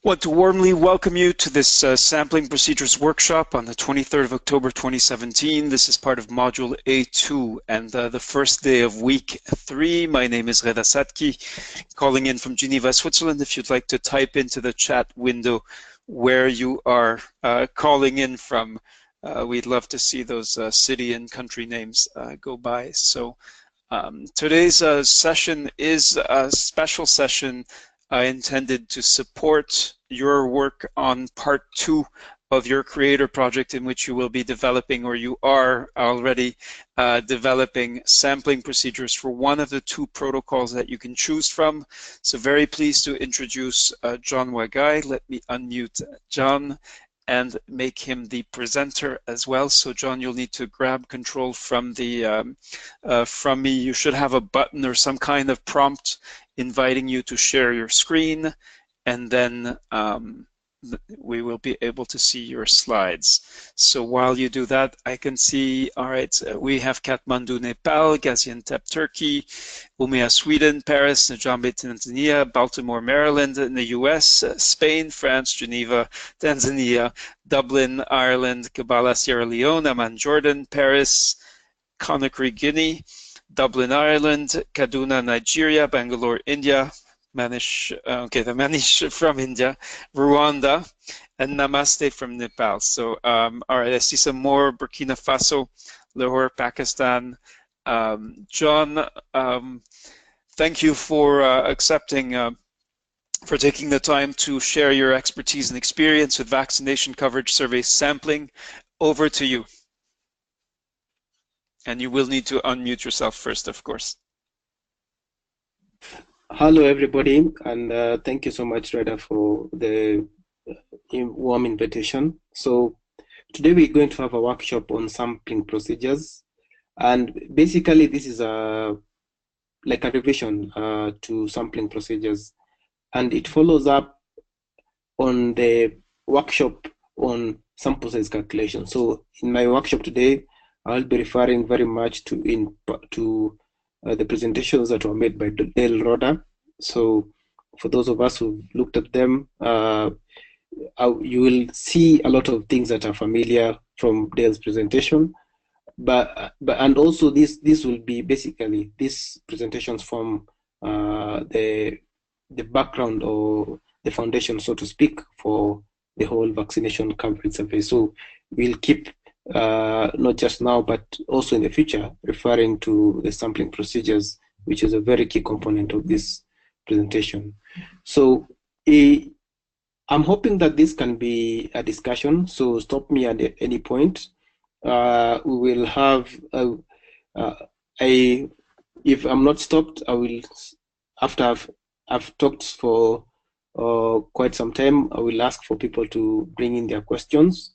Want to warmly welcome you to this sampling procedures workshop on the 23rd of October 2017. This is part of module A2 and the first day of week 3. My name is Reda Satki, calling in from Geneva, Switzerland. If you'd like to type into the chat window where you are calling in from, we'd love to see those city and country names go by. So today's session is a special session intended to support your work on part 2 of your creator project, in which you will be developing, or you are already developing, sampling procedures for one of the 2 protocols that you can choose from. So very pleased to introduce John Wagai. Let me unmute John and make him the presenter as well. So John, you'll need to grab control from the from me. You should have a button or some kind of prompt inviting you to share your screen, and then we will be able to see your slides. So while you do that, I can see, all right, we have Kathmandu, Nepal, Gaziantep, Turkey, Umea, Sweden, Paris, Njambe, Tanzania, Baltimore, Maryland in the US, Spain, France, Geneva, Tanzania, Dublin, Ireland, Kabbalah, Sierra Leone, Amman, Jordan, Paris, Conakry, Guinea, Dublin, Ireland, Kaduna, Nigeria, Bangalore, India, Manish, the Manish from India, Rwanda, and Namaste from Nepal. So, all right, I see some more. Burkina Faso, Lahore, Pakistan. John, thank you for accepting, for taking the time to share your expertise and experience with vaccination coverage survey sampling. Over to you. And you will need to unmute yourself first, of course. Hello, everybody, and thank you so much, Reda, for the warm invitation. So today we're going to have a workshop on sampling procedures, and basically this is like a revision to sampling procedures, and it follows up on the workshop on sample size calculation. So in my workshop today, I'll be referring very much to the presentations that were made by Dale Roda. So for those of us who've looked at them, you will see a lot of things that are familiar from Dale's presentation. And also this will be basically, these presentations from the background or the foundation, so to speak, for the whole vaccination coverage survey. So we'll keep not just now, but also in the future, referring to the sampling procedures, which is a very key component of this presentation. So I'm hoping that this can be a discussion, so stop me at any point. We will have, if I'm not stopped, I will, after I've talked for quite some time, I will ask for people to bring in their questions.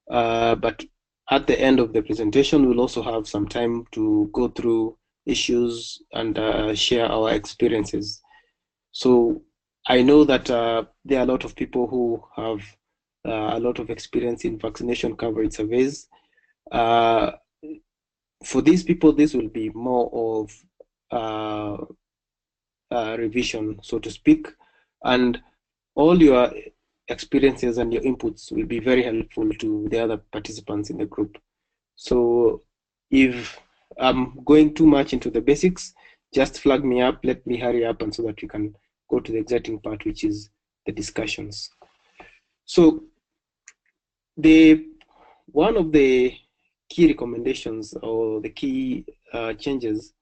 But at the end of the presentation, we'll also have some time to go through issues and share our experiences. So I know that there are a lot of people who have a lot of experience in vaccination coverage surveys. For these people, this will be more of revision, so to speak, and all your experiences and your inputs will be very helpful to the other participants in the group. So if I'm going too much into the basics, just flag me up, let me hurry up, and so that we can go to the exciting part, which is the discussions. So one of the key recommendations or the key changes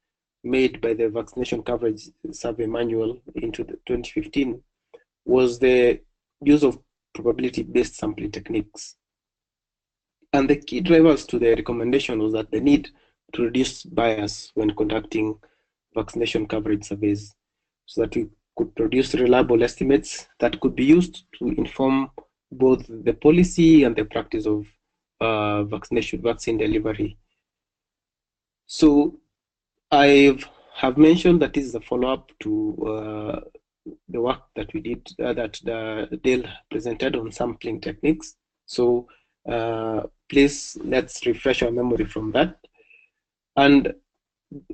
made by the vaccination coverage survey manual into 2015 was the use of probability-based sampling techniques. And the key drivers to the recommendation was that the need to reduce bias when conducting vaccination coverage surveys, so that we could produce reliable estimates that could be used to inform both the policy and the practice of vaccine delivery. So I have mentioned that this is a follow-up to the work that we did, that Dale presented on sampling techniques. So please, let's refresh our memory from that. And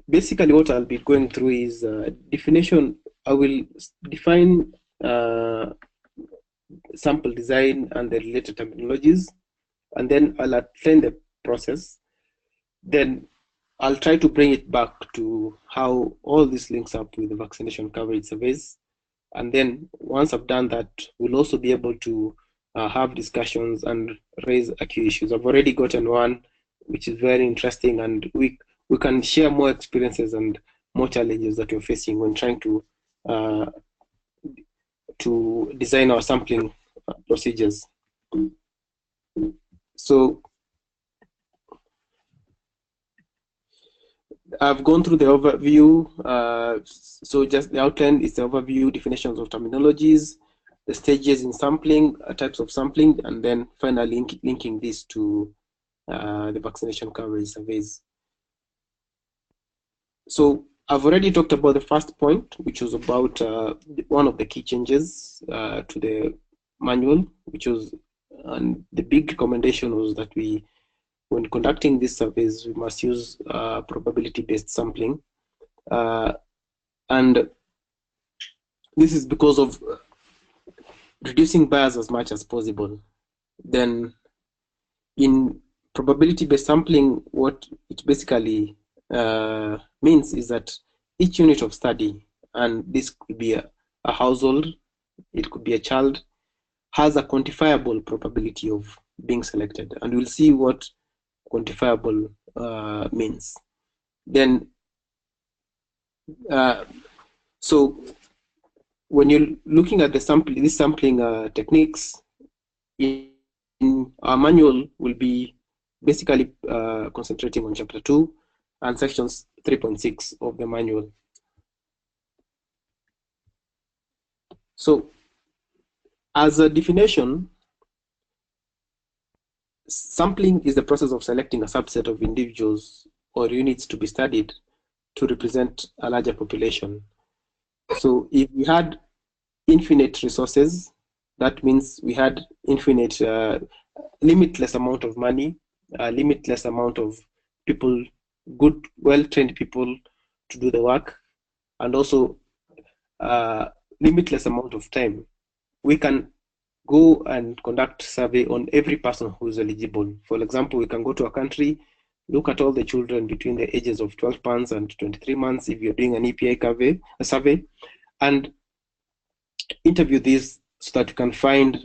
basically what I'll be going through is definition. I will define sample design and the related terminologies, and then I'll outline the process. Then I'll try to bring it back to how all this links up with the vaccination coverage surveys. And then once I've done that, we'll also be able to have discussions and raise key issues. I've already gotten one, which is very interesting, and we can share more experiences and more challenges that we're facing when trying to design our sampling procedures. So I've gone through the overview. So just the outline is the overview, definitions of terminologies, the stages in sampling, types of sampling, and then finally linking this to the vaccination coverage surveys. So I've already talked about the first point, which was about one of the key changes to the manual, which was, and the big recommendation was that when conducting these surveys, we must use probability-based sampling. And this is because of reducing bias as much as possible. Then in probability-based sampling, what it basically means is that each unit of study, and this could be a household, it could be a child, has a quantifiable probability of being selected. And we'll see what quantifiable means. Then, so when you're looking at these sampling techniques, in our manual will be basically concentrating on chapter 2 and sections 3.6 of the manual. So as a definition, sampling is the process of selecting a subset of individuals or units to be studied to represent a larger population. So if we had infinite resources, that means we had infinite, limitless amount of money, limitless amount of people, good, well-trained people to do the work, and also limitless amount of time. We can go and conduct survey on every person who is eligible. For example, we can go to a country, look at all the children between the ages of 12 months and 23 months if you're doing an EPI survey, and interview these so that you can find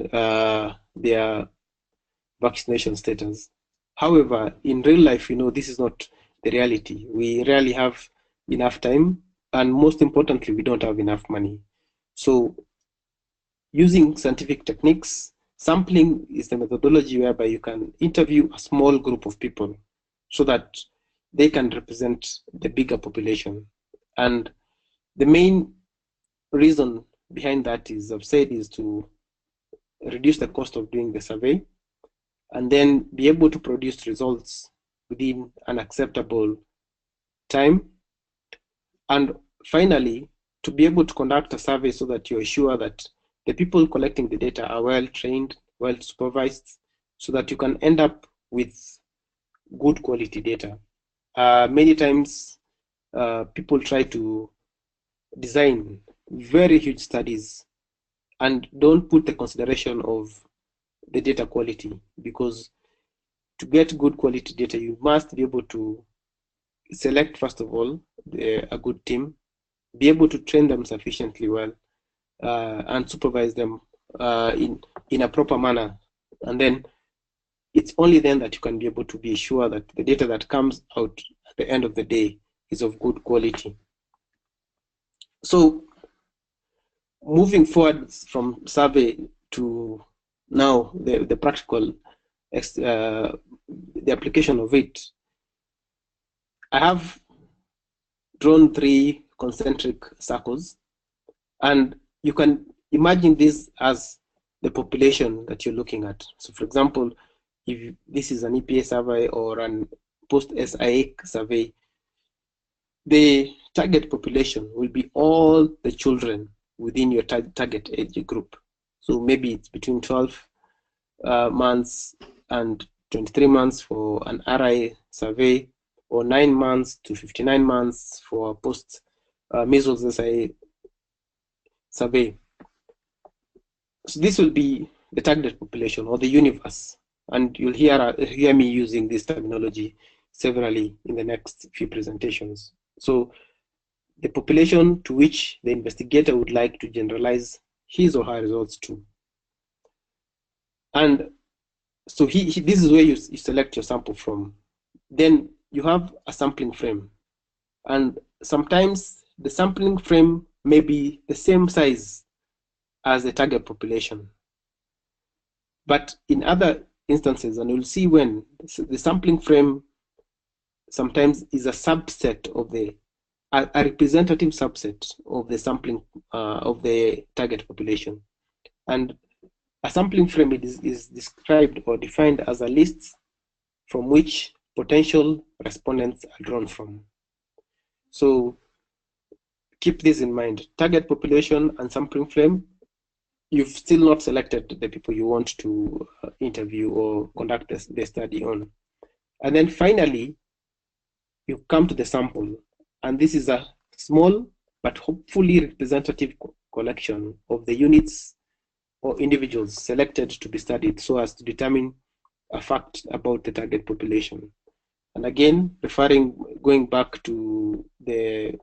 their vaccination status. However, in real life, this is not the reality. We rarely have enough time, and most importantly, we don't have enough money. So using scientific techniques, sampling is the methodology whereby you can interview a small group of people so that they can represent the bigger population. And the main reason behind that is, I've said, is to reduce the cost of doing the survey and then be able to produce results within an acceptable time. And finally, to be able to conduct a survey so that you're sure that the people collecting the data are well trained, well supervised, so that you can end up with good quality data. Many times, people try to design very huge studies and don't put the consideration of the data quality, because to get good quality data, you must be able to select, first of all, a good team, be able to train them sufficiently well, and supervise them in a proper manner. And then it's only then that you can be able to be sure that the data that comes out at the end of the day is of good quality. So moving forward from survey to now the practical, the application of it, I have drawn 3 concentric circles, and you can imagine this as the population that you're looking at. So for example, if this is an EPA survey or an post-SIA survey, the target population will be all the children within your target age group. So maybe it's between 12 months and 23 months for an RI survey, or 9 months to 59 months for a post-measles SIA survey. So this will be the target population or the universe. And you'll hear me using this terminology severally in the next few presentations. So the population to which the investigator would like to generalize his or her results to. And so this is where you select your sample from. Then you have a sampling frame. And sometimes the sampling frame may be the same size as the target population. But in other instances, and you'll see when the sampling frame sometimes is a subset of a representative subset of the sampling of the target population. And a sampling frame is described or defined as a list from which potential respondents are drawn from. So keep this in mind. Target population and sampling frame, you've still not selected the people you want to interview or conduct the study on. And then finally, you come to the sample. And this is a small but hopefully representative collection of the units or individuals selected to be studied so as to determine a fact about the target population. And again, going back to the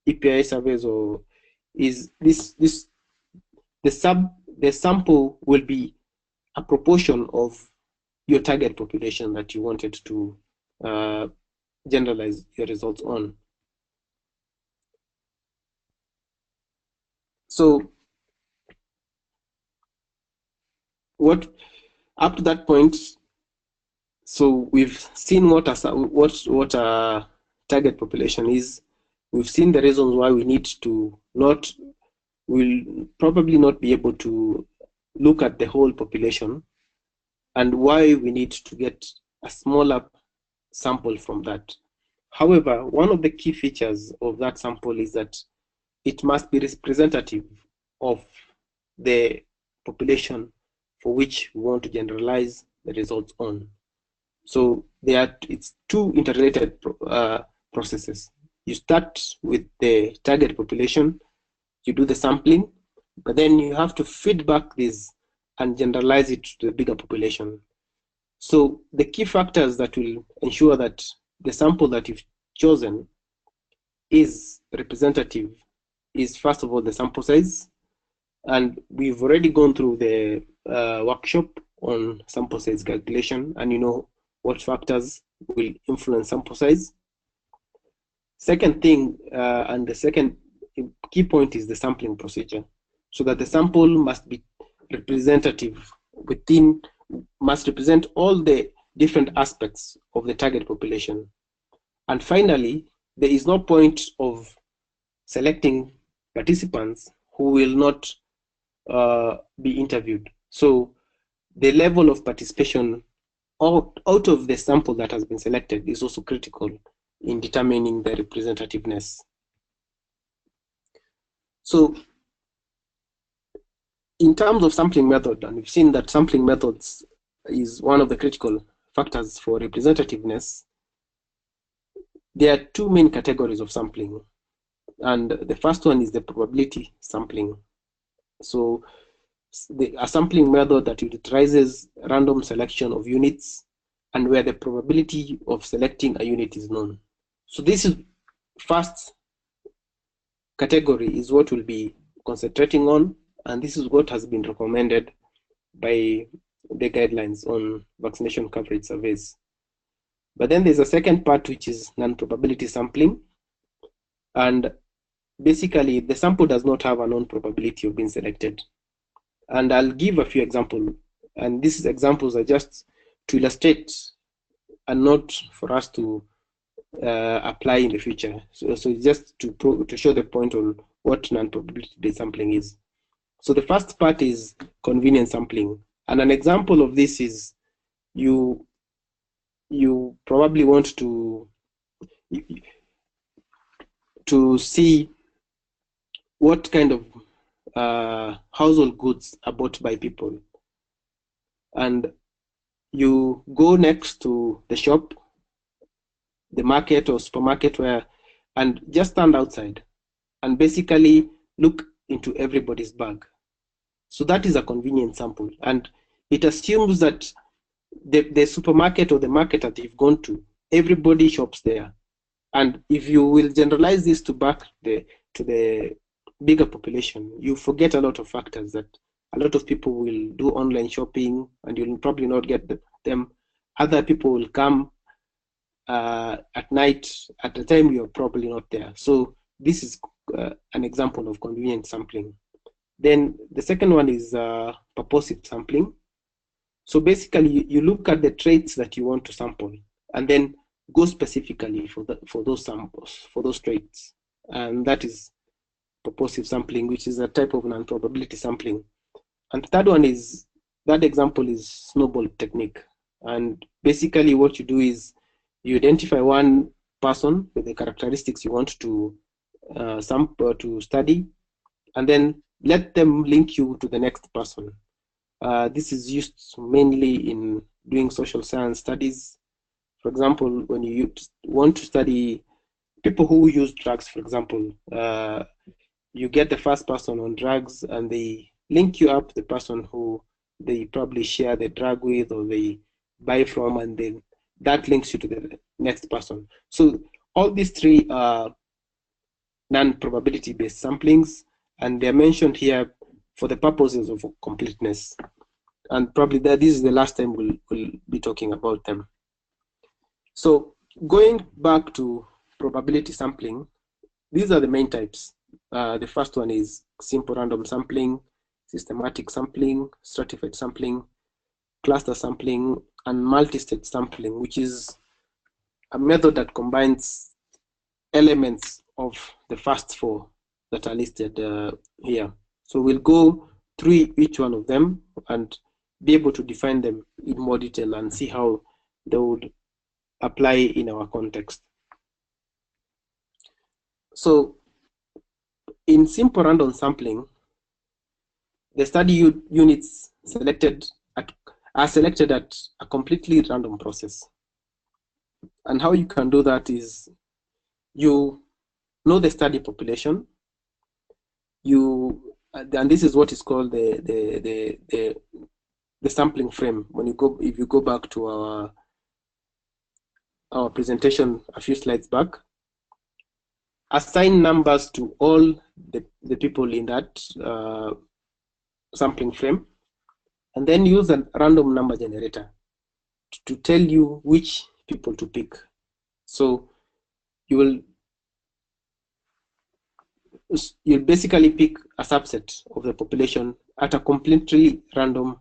EPI surveys, or is the sample will be a proportion of your target population that you wanted to generalize your results on. So up to that point, so we've seen what a target population is. We've seen the reasons why we need to we'll probably not be able to look at the whole population, and why we need to get a smaller sample from that. However, one of the key features of that sample is that it must be representative of the population for which we want to generalize the results on. So it's two interrelated processes. You start with the target population, you do the sampling, but then you have to feed back this and generalize it to the bigger population. So the key factors that will ensure that the sample that you've chosen is representative is, first of all, the sample size. And we've already gone through the workshop on sample size calculation, and you know what factors will influence sample size. Second thing, and the second key point is the sampling procedure, so that the sample must be representative must represent all the different aspects of the target population. And finally, there is no point of selecting participants who will not be interviewed. So the level of participation out of the sample that has been selected is also critical in determining the representativeness. So in terms of sampling method, and we've seen that sampling methods is one of the critical factors for representativeness, there are two main categories of sampling. And the first one is the probability sampling. So a sampling method that utilizes random selection of units and where the probability of selecting a unit is known. So this is first category is what we'll be concentrating on, and this is what has been recommended by the guidelines on vaccination coverage surveys. But then there's a second part, which is non-probability sampling. And basically, the sample does not have a known probability of being selected. And I'll give a few examples. And these examples are just to illustrate and not for us to apply in the future. So just to show the point on what non-probability sampling is. So the first part is convenience sampling. And an example of this is you probably want to see what kind of household goods are bought by people. And you go next to the shop, the market or supermarket, and just stand outside and basically look into everybody's bag. So that is a convenient sample, and it assumes that the supermarket or the market that you've gone to, everybody shops there. And if you will generalize this to the bigger population, you forget a lot of factors, that a lot of people will do online shopping and you'll probably not get them. Other people will come at night at the time you're probably not there. So this is an example of convenient sampling. Then the second one is purposive sampling. So basically, you look at the traits that you want to sample, and then go specifically for those samples, for those traits. And that is purposive sampling, which is a type of non-probability sampling. And the third one is, that example is snowball technique. And basically what you do is you identify one person with the characteristics you want to sample, to study, and then let them link you to the next person. This is used mainly in doing social science studies. For example, when you want to study people who use drugs, for example, you get the first person on drugs and they link you up to the person who they probably share the drug with or they buy from, and then that links you to the next person. So all these three are non-probability based samplings, and they're mentioned here for the purposes of completeness. And probably this is the last time we'll be talking about them. So going back to probability sampling, these are the main types. The first one is simple random sampling, systematic sampling, stratified sampling, cluster sampling, and multi-stage sampling, which is a method that combines elements of the first four that are listed here. So we'll go through each one of them and be able to define them in more detail and see how they would apply in our context. So in simple random sampling, the study units are selected at a completely random process. And how you can do that is you know the study population, and this is what is called the sampling frame. If you go back to our presentation a few slides back, assign numbers to all the people in that sampling frame, and then use a random number generator to tell you which people to pick. So you'll basically pick a subset of the population at a completely random,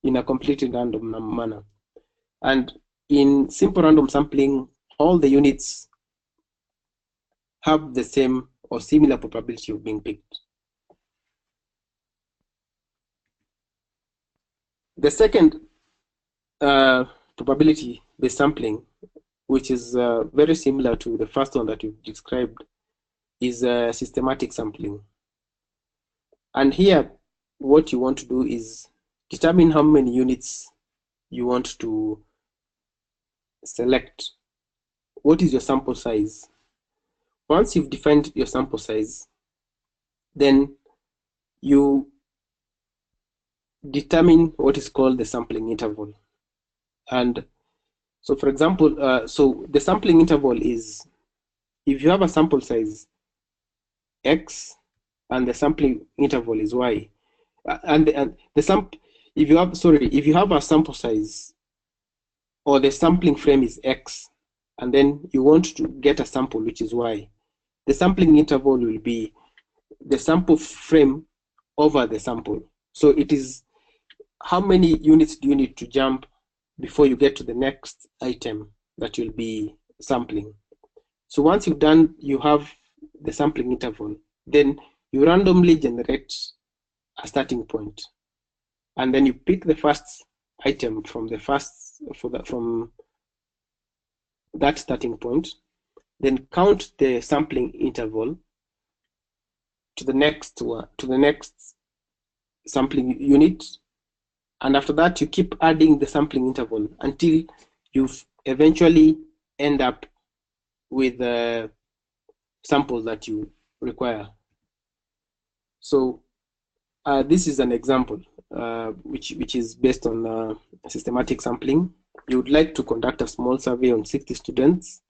in a completely random manner. And in simple random sampling, all the units have the same or similar probability of being picked. The second probability-based sampling, which is very similar to the first one that you've described, is systematic sampling. And here, what you want to do is determine how many units you want to select. What is your sample size? Once you've defined your sample size, then you determine what is called the sampling interval. And so, for example, so the sampling interval is, if you have a sample size X and the sampling interval is Y, and if you have a sample size, or the sampling frame is X, and then you want to get a sample which is Y, the sampling interval will be the sample frame over the sample. So it is how many units do you need to jump before you get to the next item that you'll be sampling. So once you have the sampling interval, then you randomly generate a starting point, and then you pick the first item from that starting point, then count the sampling interval to the next sampling unit, and after that you keep adding the sampling interval until you eventually end up with the samples that you require. So This is an example which is based on systematic sampling. You would like to conduct a small survey on 60 students,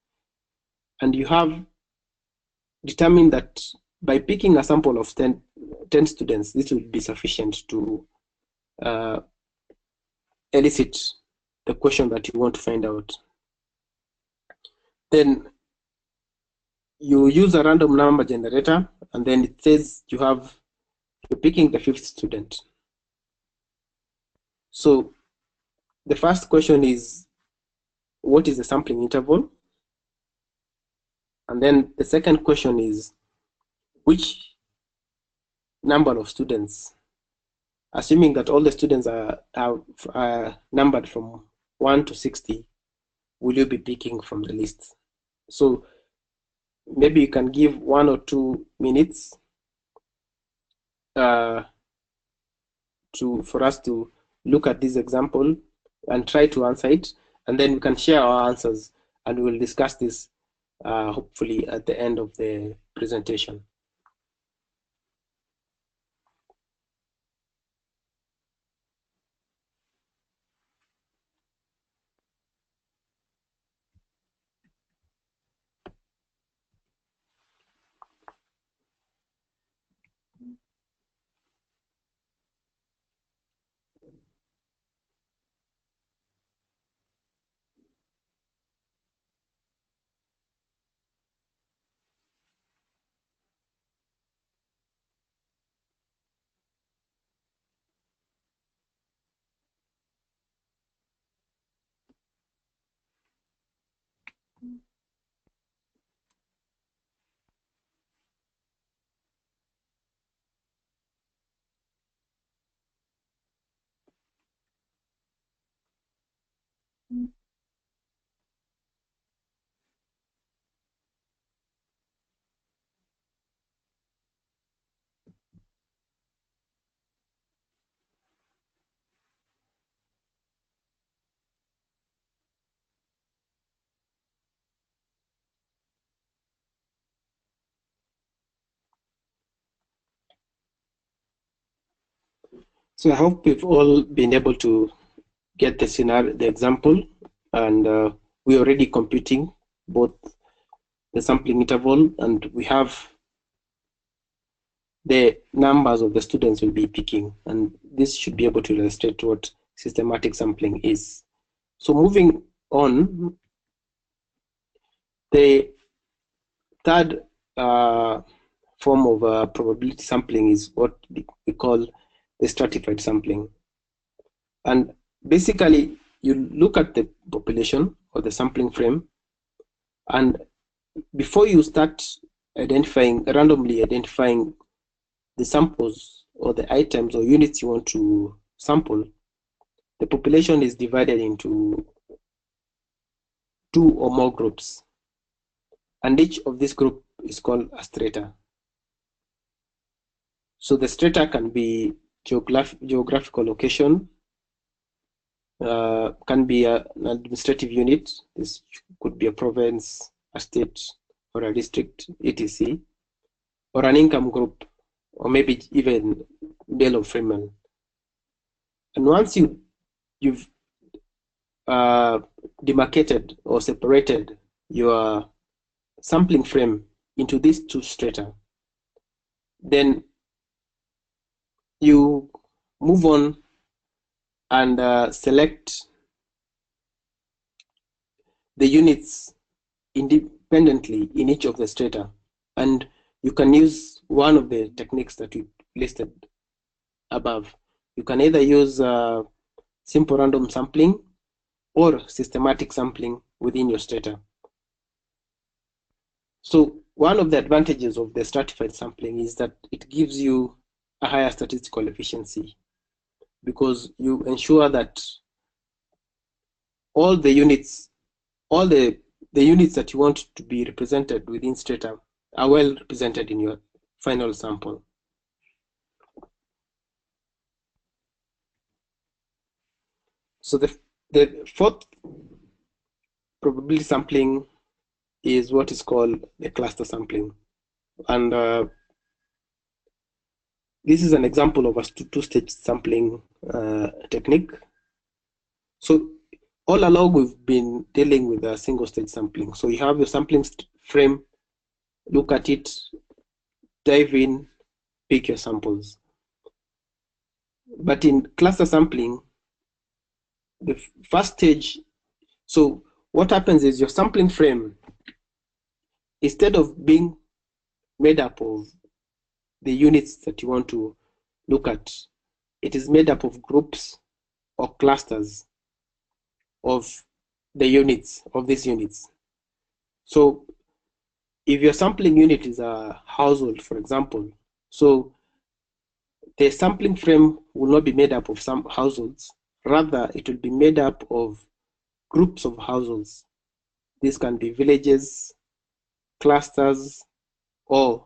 and you have determined that by picking a sample of 10 students, this will be sufficient to elicit the question that you want to find out. Then you use a random number generator, and then it says you're picking the 5th student. So the first question is, what is the sampling interval? And then the second question is, which number of students, assuming that all the students are numbered from 1 to 60, will you be picking from the list? So maybe you can give 1 or 2 minutes for us to look at this example and try to answer it, and then we can share our answers, and we'll discuss this hopefully at the end of the presentation. So I hope we've all been able to get the scenario, the example, and we're already computing both the sampling interval, and we have the numbers of the students we'll be picking, and this should be able to illustrate what systematic sampling is. So moving on, the third form of probability sampling is what we call the stratified sampling. And basically, you look at the population or the sampling frame, and before you start randomly identifying the samples or the items or units you want to sample, the population is divided into 2 or more groups. And each of this group is called a strata. So the strata can be geographical location, can be an administrative unit. This could be a province, a state, or a district, etc., or an income group, or maybe even male or female. And once you've demarcated or separated your sampling frame into these 2 strata, then you move on and select the units independently in each of the strata. And you can use one of the techniques that we listed above. You can either use simple random sampling or systematic sampling within your strata. So one of the advantages of the stratified sampling is that it gives you a higher statistical efficiency, because you ensure that all the units, all the units that you want to be represented within strata are well represented in your final sample. So the fourth probability sampling is what is called the cluster sampling. And this is an example of a two-stage sampling technique. So all along we've been dealing with a single stage sampling. So you have your sampling frame, look at it, dive in, pick your samples. But in cluster sampling, the first stage, so what happens is your sampling frame, instead of being made up of the units that you want to look at, it is made up of groups or clusters of the units, of these units. So if your sampling unit is a household, for example, so the sampling frame will not be made up of some households, rather it will be made up of groups of households. These can be villages, clusters, or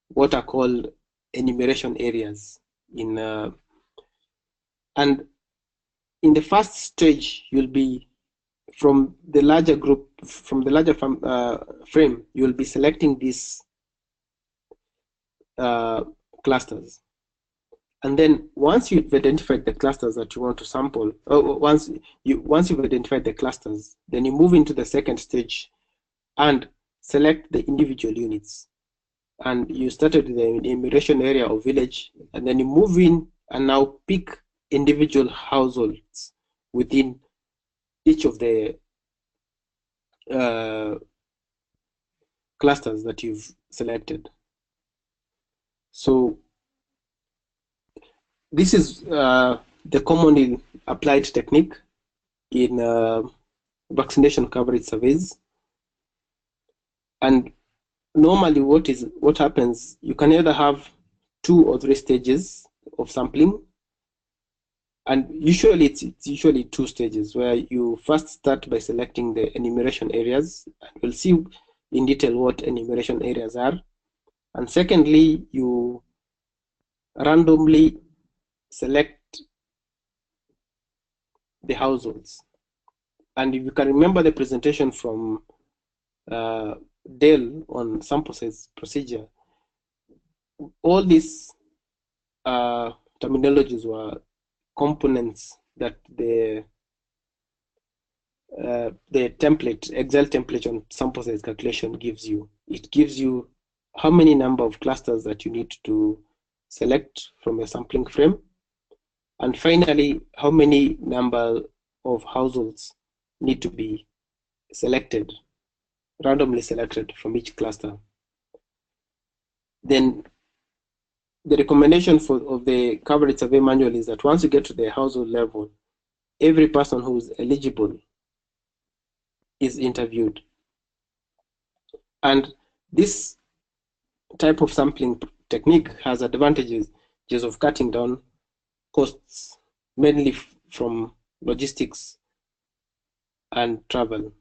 what are called enumeration areas. And in the first stage, you'll be from the larger group, from the larger frame, you'll be selecting these clusters. And then once you've identified the clusters that you want to sample, once you've identified the clusters, then you move into the second stage and select the individual units. And you started with the enumeration area or village, and then you move in and now pick individual households within each of the clusters that you've selected. So this is the commonly applied technique in vaccination coverage surveys. And normally what happens, you can either have 2 or 3 stages of sampling. And usually it's usually 2 stages, where you first start by selecting the enumeration areas. We'll see in detail what enumeration areas are. And secondly, you randomly select the households. And if you can remember the presentation from Dale on sample size procedure, all these terminologies were components that the template, Excel template on sample size calculation gives you. It gives you how many number of clusters that you need to select from a sampling frame, and finally how many number of households need to be selected, randomly selected from each cluster. Then the recommendation of the coverage survey manual is that once you get to the household level, every person who's eligible is interviewed. And this type of sampling technique has advantages of cutting down costs, mainly from logistics and travel.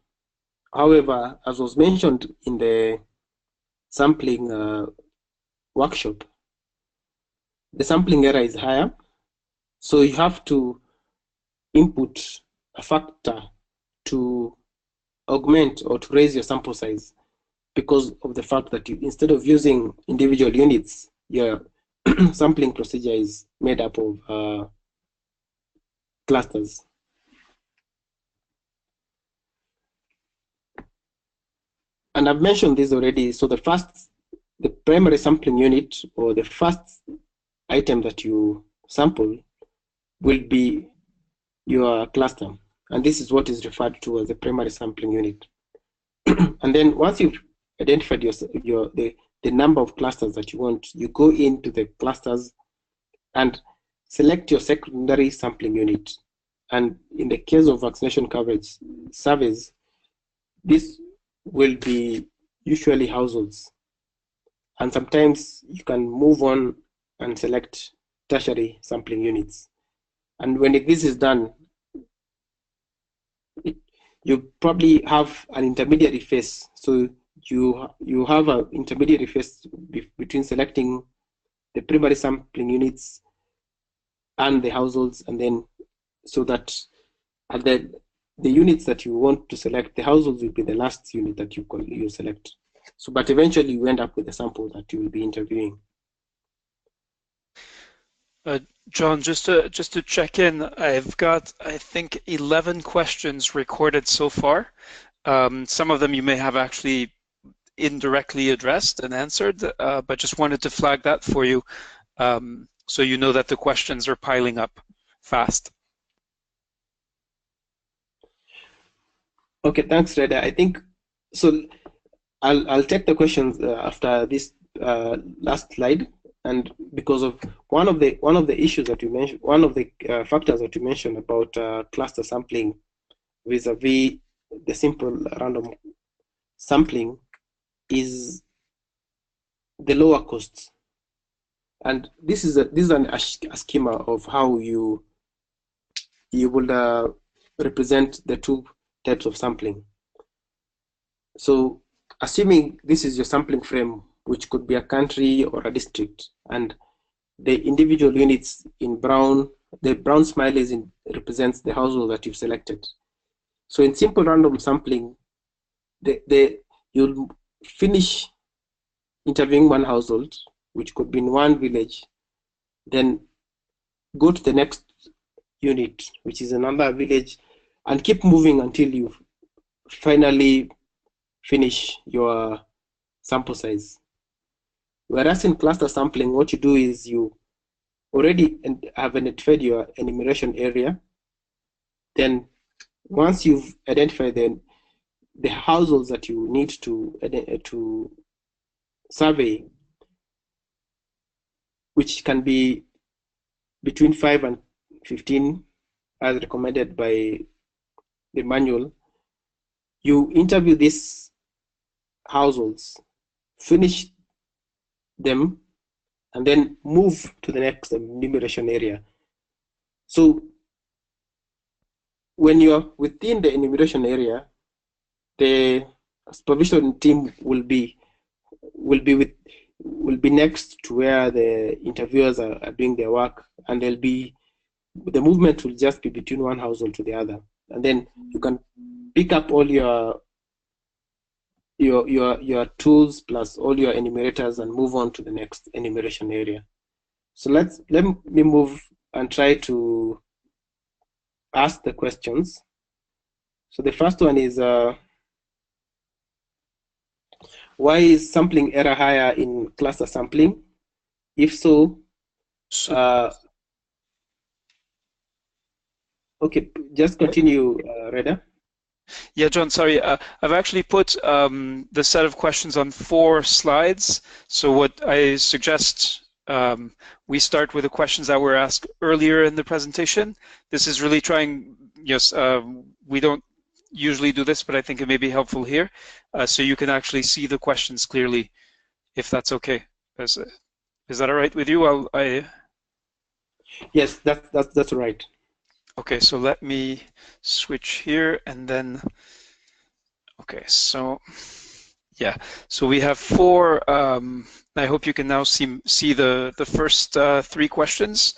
However, as was mentioned in the sampling workshop, the sampling error is higher, so you have to input a factor to augment or to raise your sample size, because of the fact that instead of using individual units, your sampling procedure is made up of clusters. And I've mentioned this already. So the primary sampling unit, or the first item that you sample, will be your cluster. And this is what is referred to as the primary sampling unit. And then once you've identified the number of clusters that you want, you go into the clusters and select your secondary sampling unit. And in the case of vaccination coverage surveys, this will be usually households. And sometimes you can move on and select tertiary sampling units. And when this is done, you probably have an intermediary phase. So you have an intermediary phase between selecting the primary sampling units and the households, and then so that at the units that you want to select, the households will be the last unit that you select. So, but eventually you end up with a sample that you will be interviewing. Uh, John, just to check in, I've got, I think, 11 questions recorded so far. Some of them you may have actually indirectly addressed and answered, but just wanted to flag that for you, so you know that the questions are piling up fast. Okay, thanks, Reda. I think so. I'll take the questions after this last slide, and because of one of the issues that you mentioned, one of the factors that you mentioned about cluster sampling vis-a-vis the simple random sampling is the lower costs, and this is a schema of how you will represent the two types of sampling. So assuming this is your sampling frame, which could be a country or a district, and the individual units in brown, the brown smiley represents the household that you've selected. So in simple random sampling, you'll finish interviewing one household, which could be in one village, then go to the next unit, which is another village, and keep moving until you finally finish your sample size. Whereas in cluster sampling, what you do is you already have identified your enumeration area. Then once you've identified the households that you need to survey, which can be between 5 and 15 as recommended by the manual, you interview these households, finish them, and then move to the next enumeration area. So when you're within the enumeration area, the supervision team will be next to where the interviewers are doing their work, and the movement will just be between one household to the other, and then you can pick up all your tools plus all your enumerators and move on to the next enumeration area. So let me move and try to ask the questions. So the first one is, why is sampling error higher in cluster sampling? If so, okay, just continue, Reda. Yeah, John, sorry. I've actually put the set of questions on 4 slides. So what I suggest, we start with the questions that were asked earlier in the presentation. This is really trying, yes, we don't usually do this, but I think it may be helpful here. So you can actually see the questions clearly, if that's okay. Is that all right with you? Yes, that's right. Okay, so let me switch here and then, okay, so yeah, so we have 4, I hope you can now see the first 3 questions.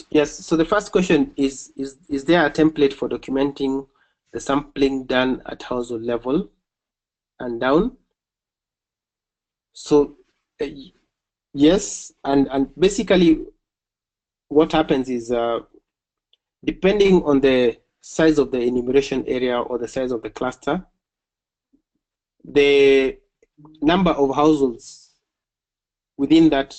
Yes, so the first question is there a template for documenting the sampling done at household level and down? So yes, and basically what happens is, depending on the size of the enumeration area or the size of the cluster, the number of households within the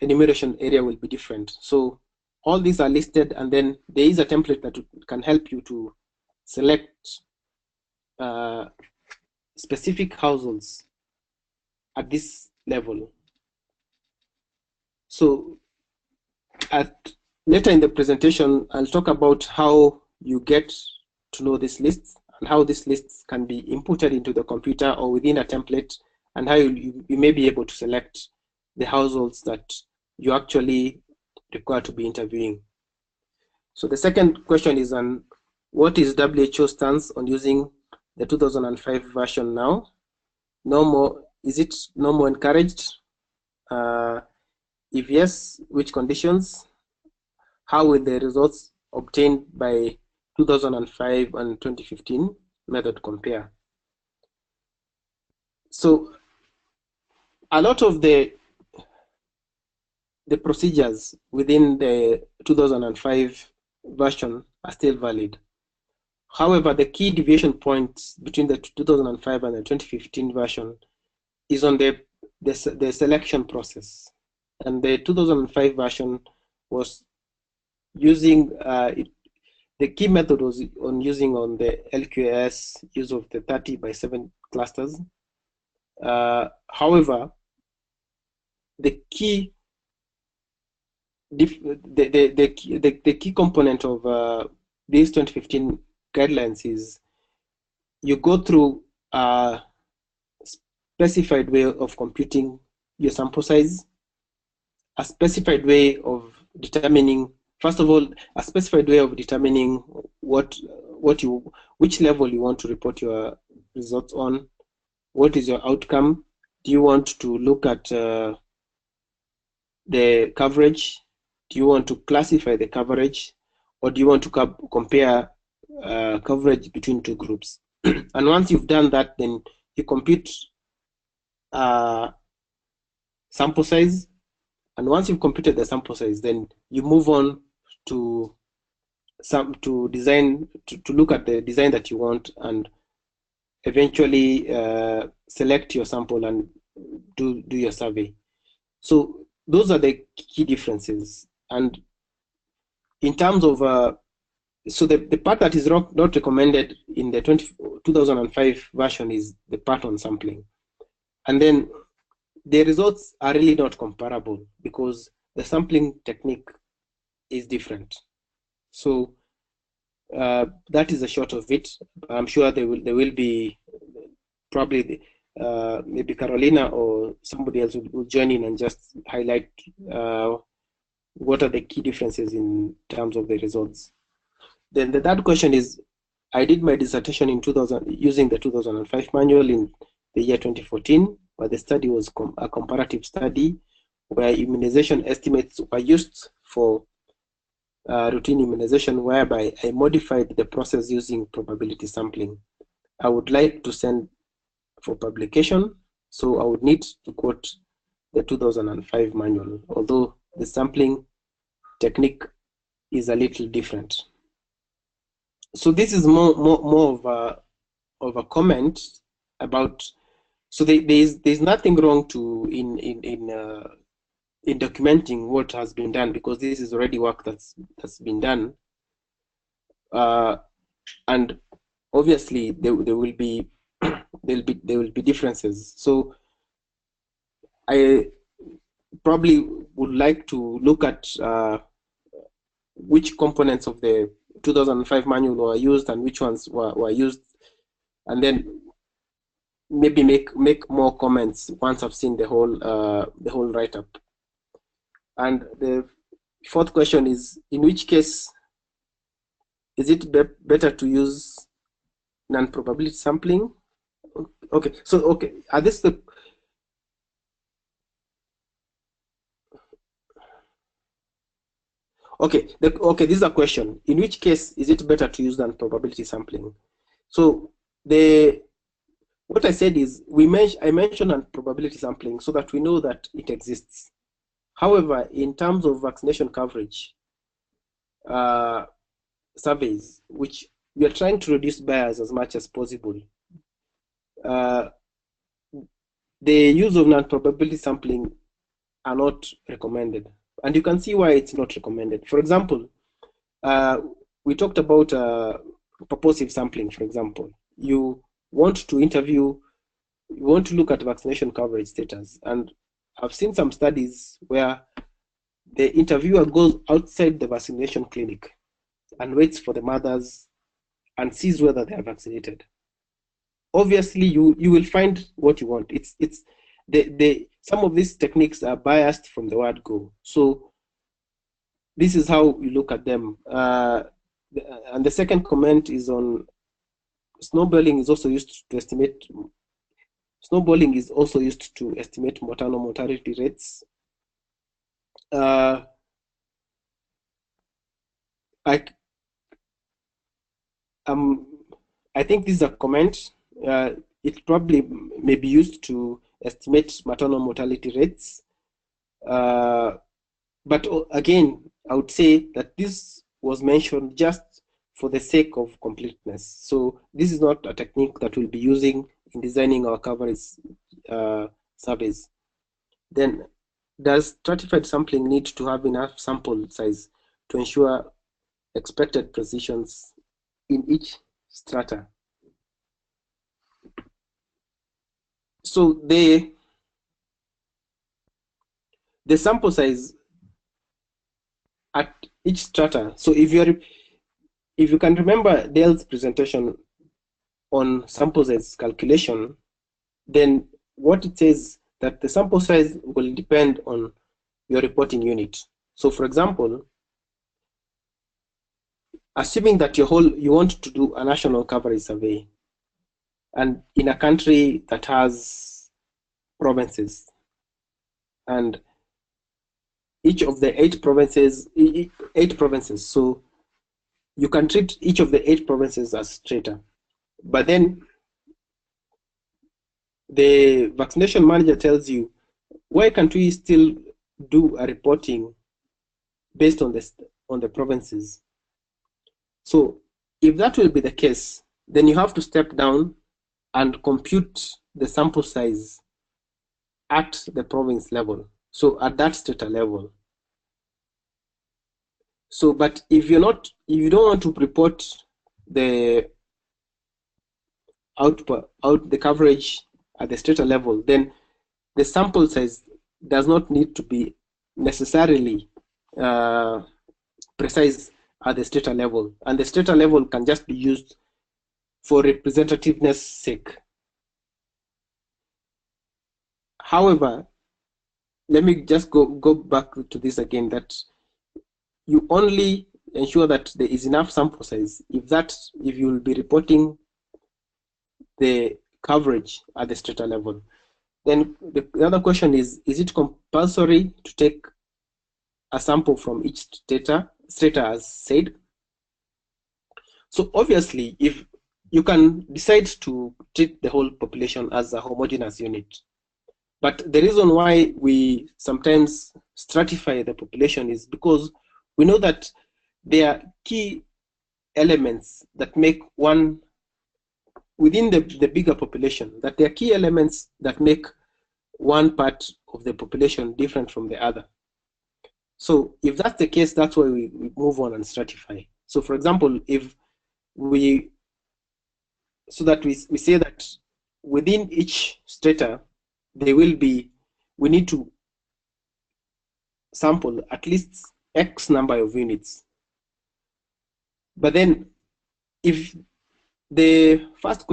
enumeration area will be different. So all these are listed, and then there is a template that can help you to select specific households at this level. So later in the presentation, I'll talk about how you get to know these lists and how these lists can be inputted into the computer or within a template, and how you may be able to select the households that you actually require to be interviewing. So the second question is on what is WHO stance on using the 2005 version now? No more, is it no more encouraged? If yes, which conditions? How will the results obtained by 2005 and 2015 method compare. So a lot of the procedures within the 2005 version are still valid. However, the key deviation points between the 2005 and the 2015 version is on the selection process. And the 2005 version was using, the key method was on using on the LQAS use of the 30/7 clusters. However, the key the key component of these 2015 guidelines is you go through a specified way of computing your sample size, a specified way of determining, first of all, a specified way of determining which level you want to report your results on. What is your outcome? Do you want to look at the coverage? Do you want to classify the coverage, or do you want to compare coverage between two groups? And once you've done that, then you compute sample size. And once you've computed the sample size, then you move on to design, to look at the design that you want, and eventually select your sample and do your survey. So those are the key differences. And in terms of, so the part that is not recommended in the 2005 version is the pattern sampling. And then the results are really not comparable because the sampling technique is different. So that is the short of it. I'm sure there will be probably maybe Carolina or somebody else will join in and just highlight what are the key differences in terms of the results. Then the third question is, I did my dissertation in 2000 using the 2005 manual in the year 2014, but the study was a comparative study where immunization estimates were used for routine immunization, whereby I modified the process using probability sampling. I would like to send for publication, so I would need to quote the 2005 manual, although the sampling technique is a little different. So this is more of a comment about. So there's nothing wrong to in documenting what has been done, because this is already work that's been done, and obviously there will be differences. So I probably would like to look at which components of the 2005 manual were used and which ones were used, and then maybe make more comments once I've seen the whole write-up. And the fourth question is, in which case is it better to use non-probability sampling? Okay, so okay, are this the okay? This is a question. In which case is it better to use non-probability sampling? So what I said is I mentioned non-probability sampling so that we know that it exists. However, in terms of vaccination coverage surveys, which we are trying to reduce bias as much as possible, the use of non-probability sampling are not recommended. And you can see why it's not recommended. For example, we talked about purposive sampling, for example. You want to look at vaccination coverage status. And I've seen some studies where the interviewer goes outside the vaccination clinic and waits for the mothers and sees whether they are vaccinated. Obviously, you will find what you want. It's some of these techniques are biased from the word go. So this is how we look at them. And the second comment is on snowballing is also used to estimate. Snowballing is also used to estimate maternal mortality rates. I think this is a comment. It probably may be used to estimate maternal mortality rates. But again, I would say that this was mentioned just for the sake of completeness. So this is not a technique that we'll be using in designing our coverage surveys. Then, does stratified sampling need to have enough sample size to ensure expected precisions in each strata? So the sample size at each strata. So if you can remember Dale's presentation on sample size calculation, then what it says that the sample size will depend on your reporting unit. So for example, assuming that you want to do a national coverage survey, and in a country that has provinces, and each of the eight provinces, so you can treat each of the 8 provinces as strata. But then the vaccination manager tells you, why can't we still do a reporting based on the provinces? So if that will be the case, then you have to step down and compute the sample size at the province level, so at that strata level. So, but if you don't want to report the the coverage at the strata level, then the sample size does not need to be necessarily precise at the strata level, and the strata level can just be used for representativeness sake. However, let me just go back to this again, that you only ensure that there is enough sample size if you will be reporting the coverage at the strata level. Then the other question is it compulsory to take a sample from each strata as said? So obviously, if you can decide to treat the whole population as a homogeneous unit, but the reason why we sometimes stratify the population is because we know that there are key elements that make one, within the bigger population, that there are key elements that make one part of the population different from the other. So if that's the case, that's why we move on and stratify. So for example, if we say that within each strata, we need to sample at least X number of units. But then if the first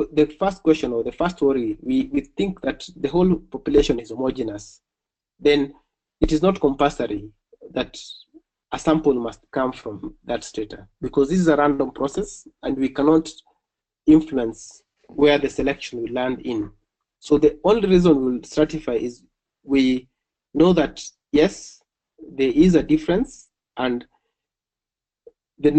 question or the first worry, we think that the whole population is homogeneous, then it is not compulsory that a sample must come from that strata, because this is a random process and we cannot influence where the selection will land in. So the only reason we'll stratify is we know that, yes, there is a difference, and the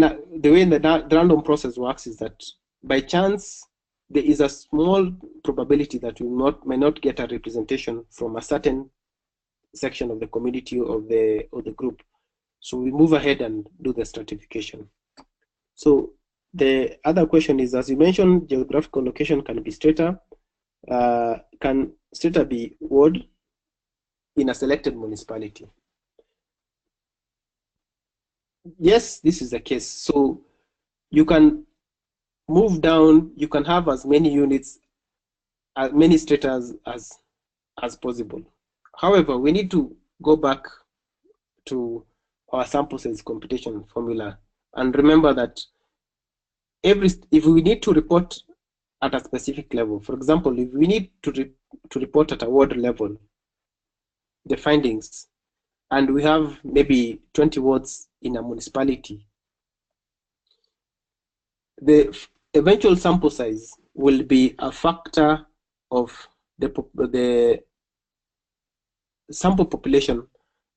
way the random process works is that by chance there is a small probability that we may not get a representation from a certain section of the community or the group. So we move ahead and do the stratification. So the other question is, as you mentioned, geographical location can be strata. Can strata be ward in a selected municipality? Yes, this is the case. So you can move down, you can have as many units, as many stratas as possible. However, we need to go back to our sample size computation formula and remember that if we need to report at a specific level, for example, if we need to report at a ward level the findings, and we have maybe 20 wards in a municipality, the eventual sample size will be a factor of the sample population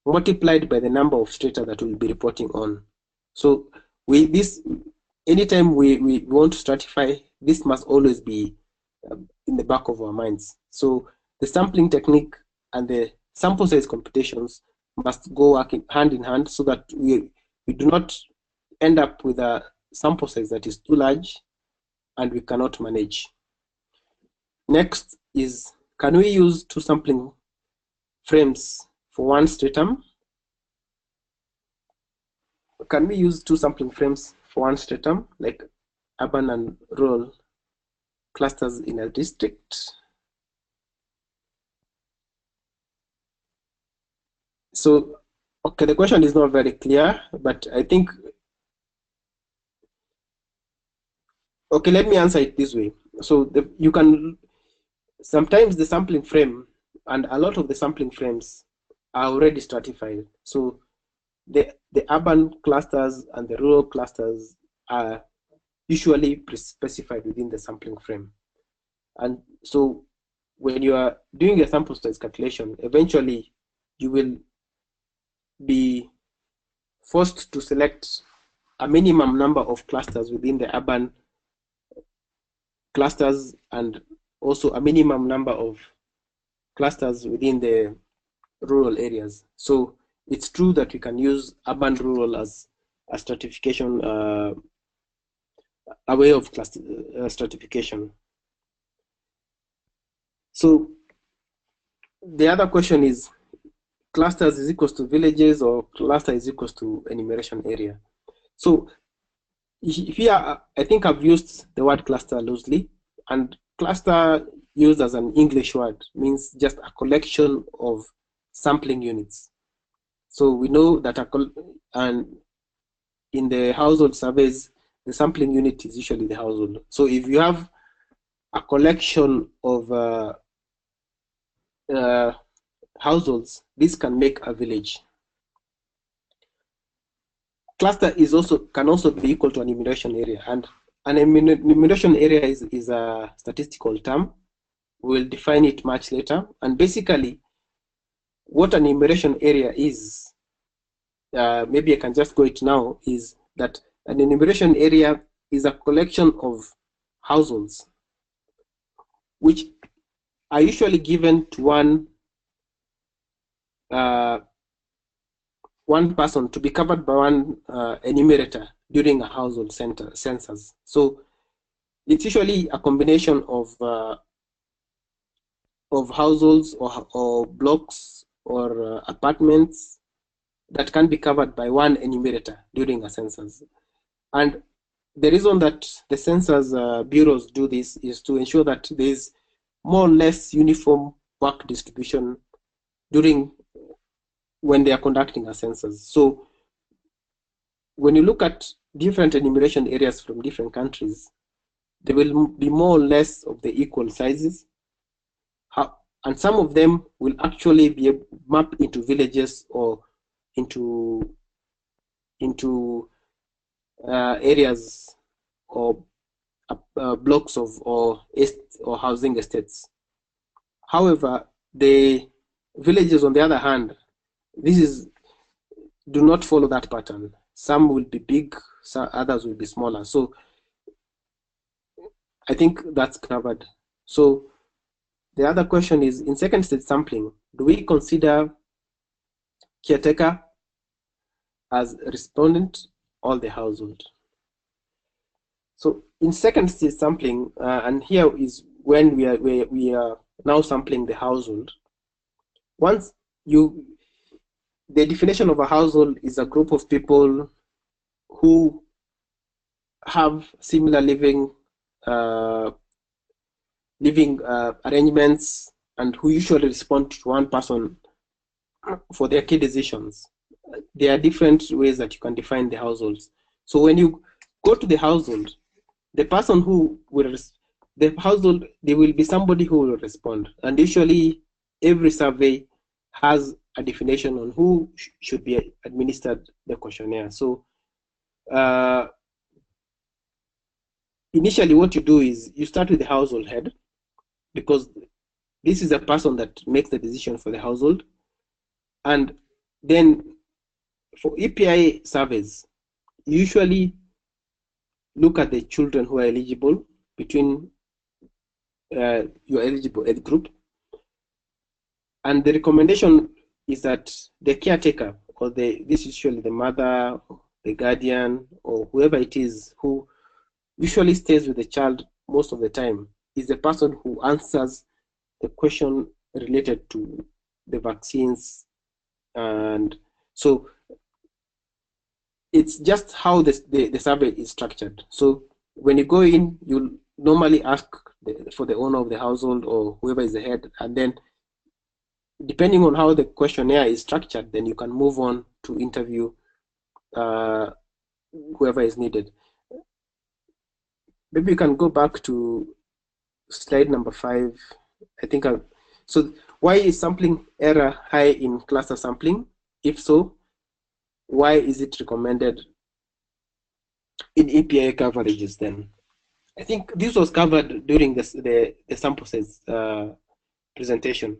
multiplied by the number of strata that we'll be reporting on. So this anytime we want to stratify, this must always be in the back of our minds. So the sampling technique and the sample size computations must go hand in hand so that we do not end up with a sample size that is too large and we cannot manage. Next is, can we use two sampling frames for one stratum? Can we use two sampling frames for one stratum, like urban and rural clusters in a district? So, okay, the question is not very clear, but I think, okay, let me answer it this way. So you can, sometimes the sampling frame and a lot of the sampling frames are already stratified. So the urban clusters and the rural clusters are usually pre-specified within the sampling frame. And so when you are doing a sample size calculation, eventually you will be forced to select a minimum number of clusters within the urban clusters and also a minimum number of clusters within the rural areas. So it's true that we can use urban rural as a stratification, a way of stratification. So the other question is, clusters is equals to villages or cluster is equals to enumeration area. So here, I think I've used the word cluster loosely, and cluster used as an English word means just a collection of sampling units. So we know that and in the household surveys, the sampling unit is usually the household. So if you have a collection of households, this can make a village. Cluster can also be equal to an enumeration area, and an enumeration area is a statistical term. We'll define it much later. And basically, what an enumeration area is, maybe I can just go it now, is that an enumeration area is a collection of households which are usually given to one person to be covered by one enumerator during a household census. So it's usually a combination of households or blocks or apartments that can be covered by one enumerator during a census. And the reason that the census bureaus do this is to ensure that there's more or less uniform work distribution when they are conducting a census. So when you look at different enumeration areas from different countries, there will be more or less of the equal sizes. And some of them will actually be mapped into villages or into areas or blocks or housing estates. However, the villages, on the other hand, do not follow that pattern. Some will be big, others will be smaller. So I think that's covered. So the other question is, in second stage sampling, do we consider caretaker as respondent or the household? So in second stage sampling, and here is when we are now sampling the household. The definition of a household is a group of people who have similar living arrangements and who usually respond to one person for their key decisions. There are different ways that you can define the households. So when you go to the household, the person who will, there will be somebody who will respond. And usually every survey has a definition on who should be administered the questionnaire. So initially what you do is you start with the household head, because this is a person that makes the decision for the household. And then for EPI surveys, usually look at the children who are eligible between your eligible age group. And the recommendation is that the caretaker, or this is usually the mother, the guardian, or whoever it is who usually stays with the child most of the time, is the person who answers the question related to the vaccines. And so it's just how the survey is structured. So when you go in, you normally ask for the owner of the household or whoever is the head, and then depending on how the questionnaire is structured, then you can move on to interview whoever is needed. Maybe you can go back to slide number 5. I think so why is sampling error high in cluster sampling? If so, why is it recommended in EPA coverages then? I think this was covered during the sample size presentation.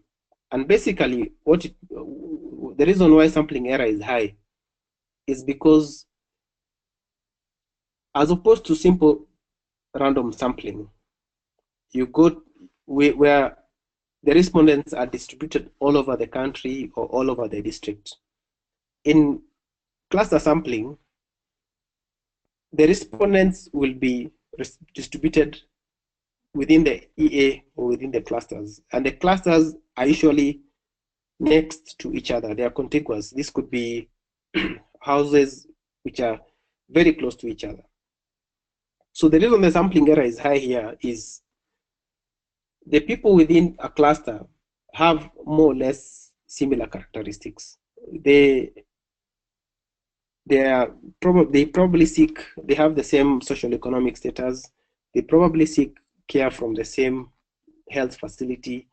And basically, the reason why sampling error is high is because, as opposed to simple random sampling, you go where the respondents are distributed all over the country or all over the district. In cluster sampling, the respondents will be distributed within the EA or within the clusters. And the clusters are usually next to each other. They are contiguous. This could be houses which are very close to each other. So the reason the sampling error is high here is the people within a cluster have more or less similar characteristics. They probably seek, they have the same social economic status. They probably seek care from the same health facility.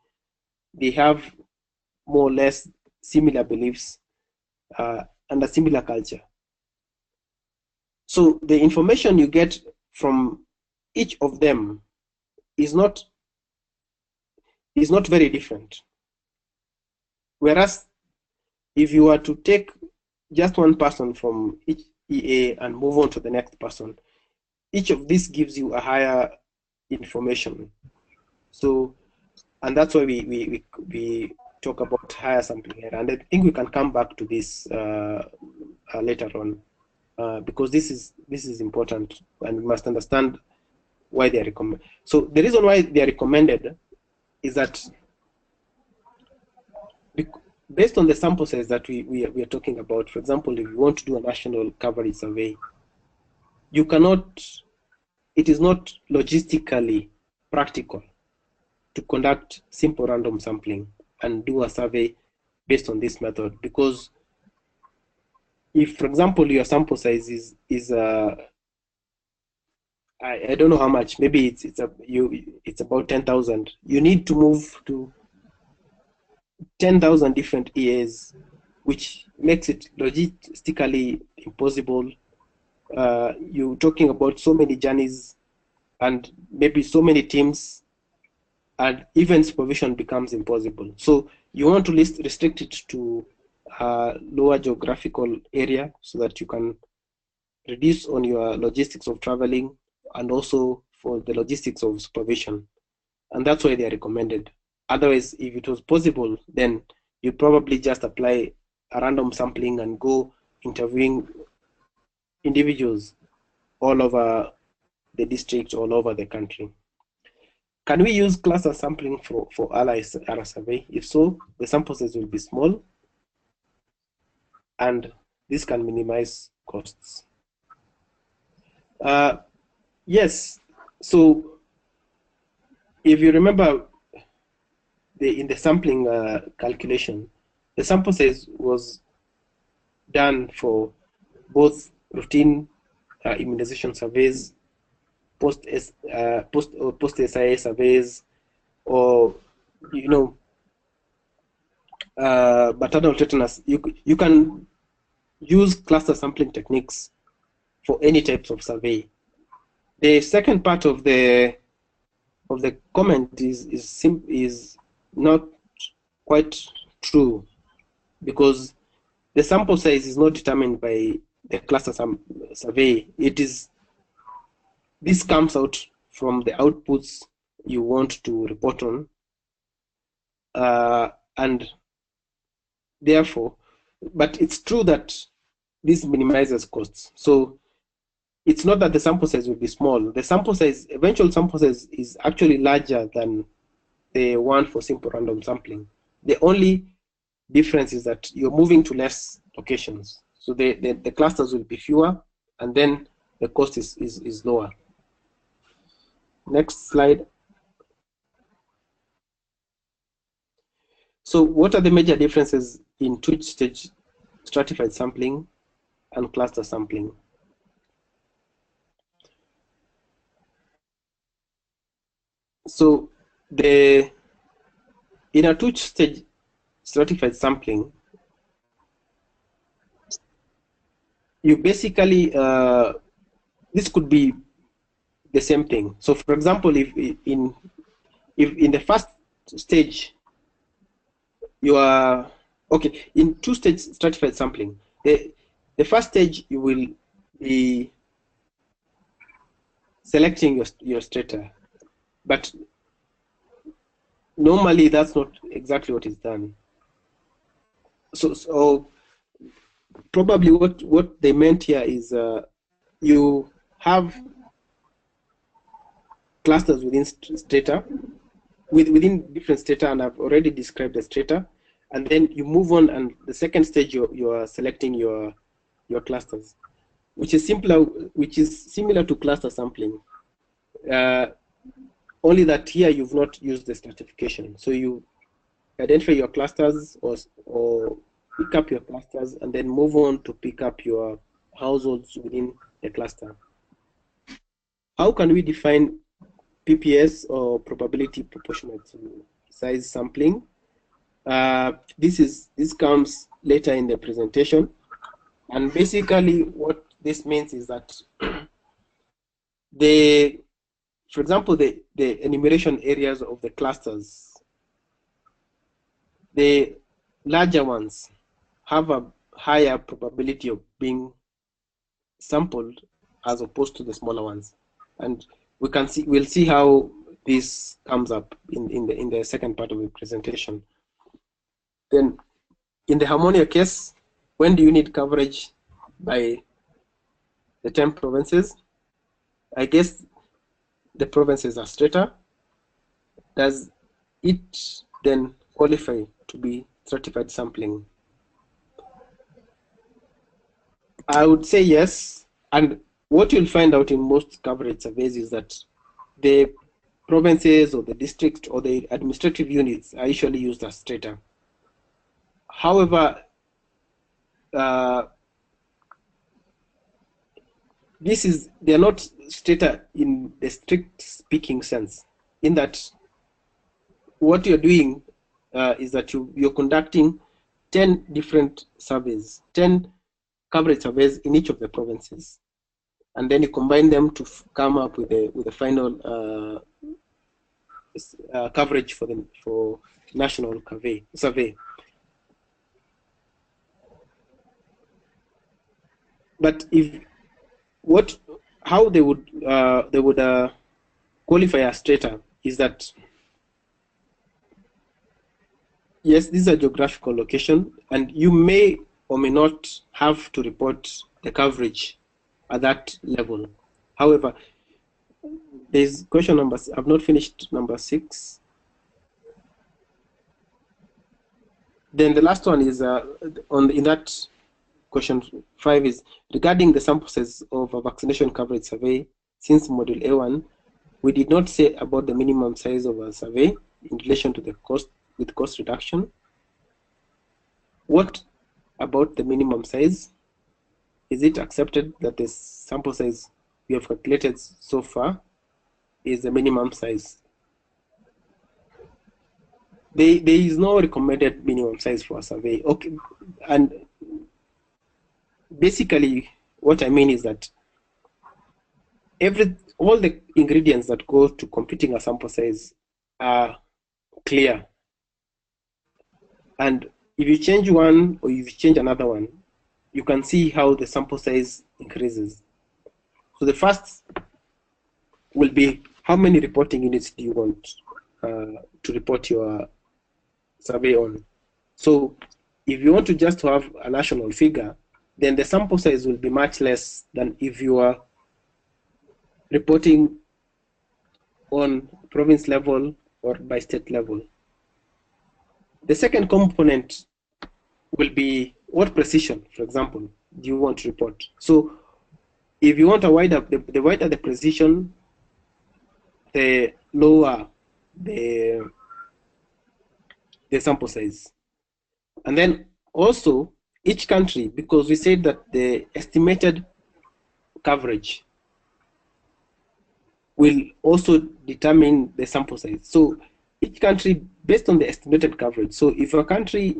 They have more or less similar beliefs and a similar culture. So the information you get from each of them is not very different. Whereas if you were to take just one person from each EA and move on to the next person, each of these gives you a higher information. So, and that's why we talk about higher sampling error. And I think we can come back to this later on because this is important, and we must understand why they are recommended. So the reason why they are recommended is that based on the sample size that we are talking about, for example, if you want to do a national coverage survey, you cannot, it is not logistically practical to conduct simple random sampling and do a survey based on this method, because if, for example, your sample size is I don't know how much, maybe it's about 10,000, you need to move to 10,000 different EAs, which makes it logistically impossible. You're talking about so many journeys and maybe so many teams, and even supervision becomes impossible. So you want to restrict it to a lower geographical area so that you can reduce on your logistics of traveling and also for the logistics of supervision. And that's why they are recommended. Otherwise, if it was possible, then you probably just apply a random sampling and go interviewing individuals all over the district, all over the country. Can we use cluster sampling for RA survey? If so, the sample size will be small, and this can minimize costs. Yes, so if you remember, in the sampling calculation, the sample size was done for both routine immunization surveys, post SIA surveys, or maternal tetanus. You can use cluster sampling techniques for any types of survey. The second part of the comment is not quite true, because the sample size is not determined by the cluster survey. It is this comes out from the outputs you want to report on, and therefore, but it's true that this minimizes costs. So it's not that the sample size will be small. The sample size, eventual sample size, is actually larger than the one for simple random sampling. The only difference is that you're moving to less locations. So the clusters will be fewer, and then the cost is lower. Next slide. So what are the major differences in two-stage stratified sampling and cluster sampling? So in a two-stage stratified sampling, you basically, this could be the same thing. So for example, if in the first stage, you are, okay, in two-stage stratified sampling, the first stage you will be selecting your strata, but normally that's not exactly what is done. So probably what they meant here is you have clusters within strata, within different strata, and I've already described the strata, and then you move on, and the second stage you are selecting your clusters, which is similar to cluster sampling, only that here you've not used the stratification. So you identify your clusters or pick up your clusters, and then move on to pick up your households within the cluster. How can we define PPS, or probability proportionate to size sampling? This comes later in the presentation, and basically what this means is that for example, the enumeration areas of the clusters, the larger ones have a higher probability of being sampled as opposed to the smaller ones, and we'll see how this comes up in the second part of the presentation. Then in the Harmonia case, when do you need coverage by the 10 provinces? I guess the provinces are strata. Does it then qualify to be stratified sampling? I would say yes, and what you'll find out in most coverage surveys is that the provinces or the district or the administrative units are usually used as strata. However, they're not strata in the strict speaking sense, in that what you're doing is that you're conducting 10 different surveys, 10 coverage surveys in each of the provinces, and then you combine them to come up with a final coverage for national survey. But how they would qualify as strata is that, yes, this is a geographical location, and you may or may not have to report the coverage at that level. However, there's question number, I've not finished number 6. Then the last one is in that question 5 is regarding the sample size of a vaccination coverage survey. Since module A1, we did not say about the minimum size of a survey in relation to the cost with cost reduction. What about the minimum size? Is it accepted that the sample size we have calculated so far is the minimum size? There is no recommended minimum size for a survey. Okay, and basically what I mean is that all the ingredients that go to computing a sample size are clear, and if you change one or if you change another one, you can see how the sample size increases. So the first will be how many reporting units do you want to report your survey on. So if you want to just have a national figure, then the sample size will be much less than if you are reporting on province level or by state level. The second component will be what precision, for example, do you want to report. So if you want a wider, the wider the precision, the lower the sample size. And then also each country, because we said that the estimated coverage will also determine the sample size. So each country based on the estimated coverage. So if a country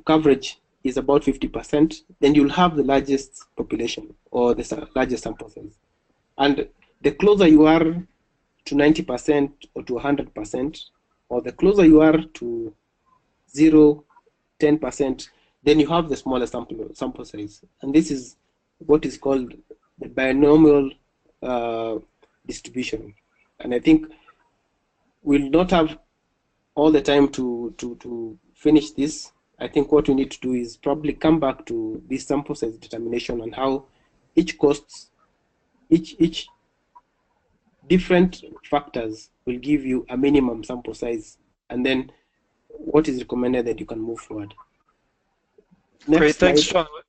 coverage is about 50%, then you'll have the largest population or the largest sample size. And the closer you are to 90% or to 100%, or the closer you are to 0, 10%, then you have the smaller sample size. And this is what is called the binomial distribution. And I think we'll not have all the time to finish this. I think what we need to do is probably come back to this sample size determination and how each different factors will give you a minimum sample size, and then what is recommended that you can move forward. Next Great, thanks, slide. John.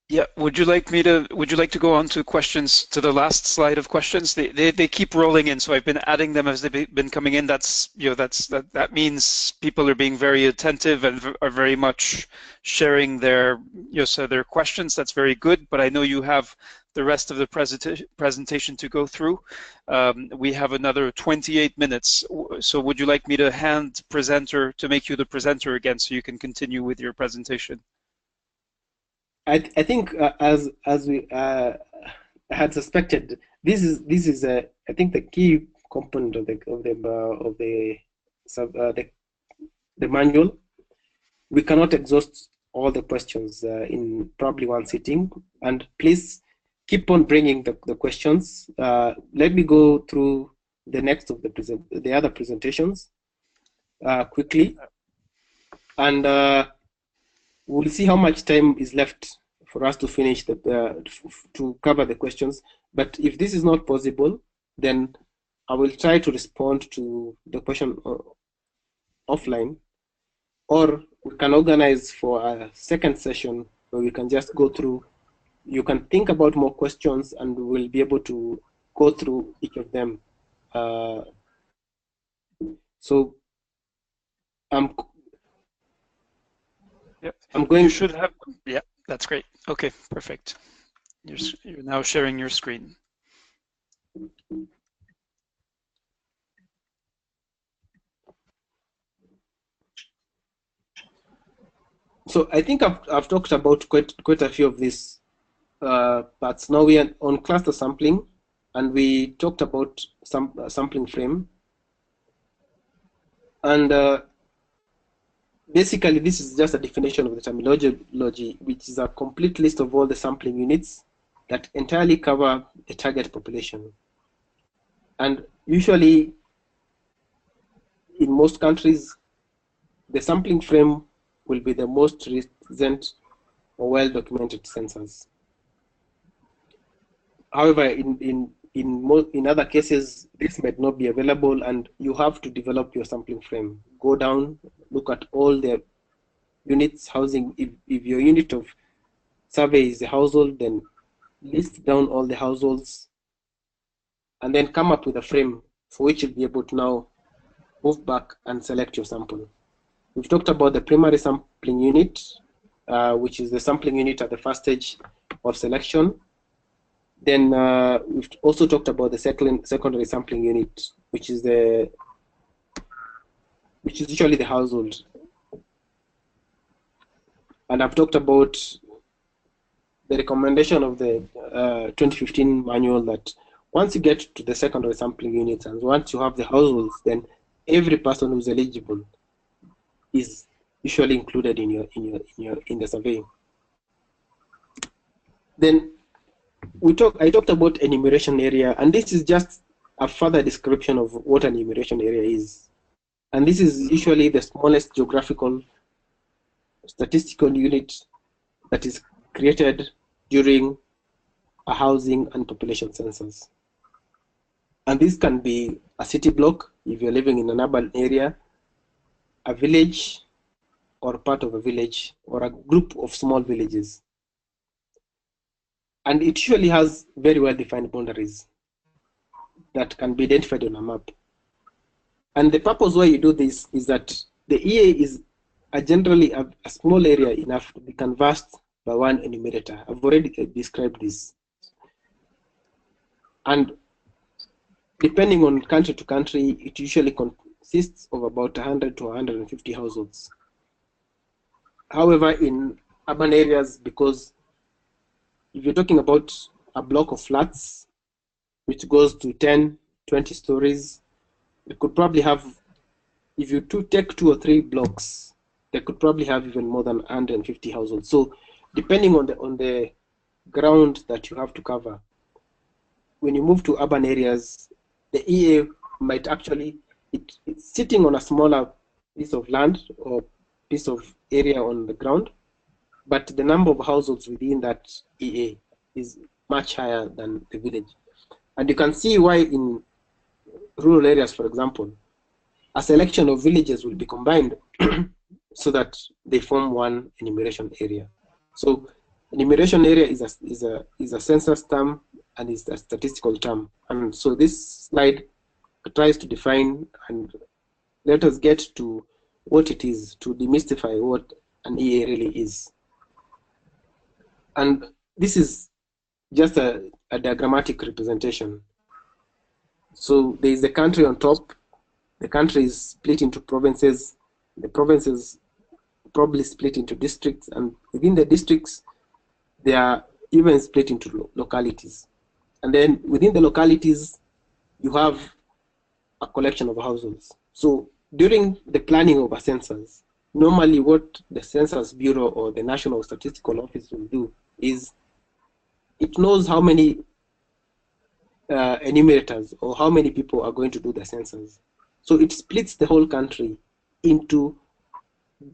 Yeah, would you like to go on to questions, to the last slide of questions? They keep rolling in, so I've been adding them as they've been coming in. That means people are being very attentive and are very much sharing their so their questions. That's very good, but I know you have the rest of the presentation to go through. We have another 28 minutes, so would you like me to make you the presenter again so you can continue with your presentation? I think as we had suspected, this is I think the key component of the manual. We cannot exhaust all the questions in probably one sitting, and please keep on bringing the questions. Let me go through the next of the other presentations quickly, and we'll see how much time is left for us to finish to cover the questions. But if this is not possible, then I will try to respond to the question offline, or we can organize for a second session where we can just go through. You can think about more questions, and we'll be able to go through each of them. So Yep. I'm going. You should have. Yeah, that's great. Okay, perfect. You're now sharing your screen. So I think I've talked about quite a few of these parts. Now we are on cluster sampling, and we talked about sampling frame, and basically this is just a definition of the terminology, which is a complete list of all the sampling units that entirely cover the target population. And usually in most countries, the sampling frame will be the most recent or well-documented census. However, in other cases, this might not be available, and you have to develop your sampling frame. Go down, look at all the units housing. If your unit of survey is a household, then list down all the households, and then come up with a frame for which you'll be able to now move back and select your sample. We've talked about the primary sampling unit, which is the sampling unit at the first stage of selection. Then we've also talked about the secondary sampling unit, which is usually the household. And I've talked about the recommendation of the 2015 manual that once you get to the secondary sampling unit and once you have the households, then every person who's eligible is usually included in the survey. Then I talked about enumeration area, and this is just a further description of what an enumeration area is. And this is usually the smallest geographical statistical unit that is created during a housing and population census. And this can be a city block if you're living in an urban area, a village or part of a village, or a group of small villages. And it usually has very well defined boundaries that can be identified on a map. And the purpose why you do this is that the EA is generally a small area enough to be canvassed by one enumerator. I've already described this. And depending on country to country, it usually consists of about 100 to 150 households. However, in urban areas, because if you're talking about a block of flats, which goes to 10, 20 stories, it could probably have, if you take 2 or 3 blocks, they could probably have even more than 150 households. So depending on the ground that you have to cover, when you move to urban areas, the EA might actually, it's sitting on a smaller piece of land or piece of area on the ground, but the number of households within that EA is much higher than the village. And you can see why in rural areas, for example, a selection of villages will be combined so that they form one enumeration area. So enumeration area is a census term and is a statistical term. And so this slide tries to define and let us get to what it is, to demystify what an EA really is. And this is just a diagrammatic representation. So there is the country on top. The country is split into provinces. The provinces probably split into districts, and within the districts, they are even split into localities. And then within the localities, you have a collection of households. So during the planning of a census, normally what the Census Bureau or the National Statistical Office will do is it knows how many enumerators or how many people are going to do the census. So it splits the whole country into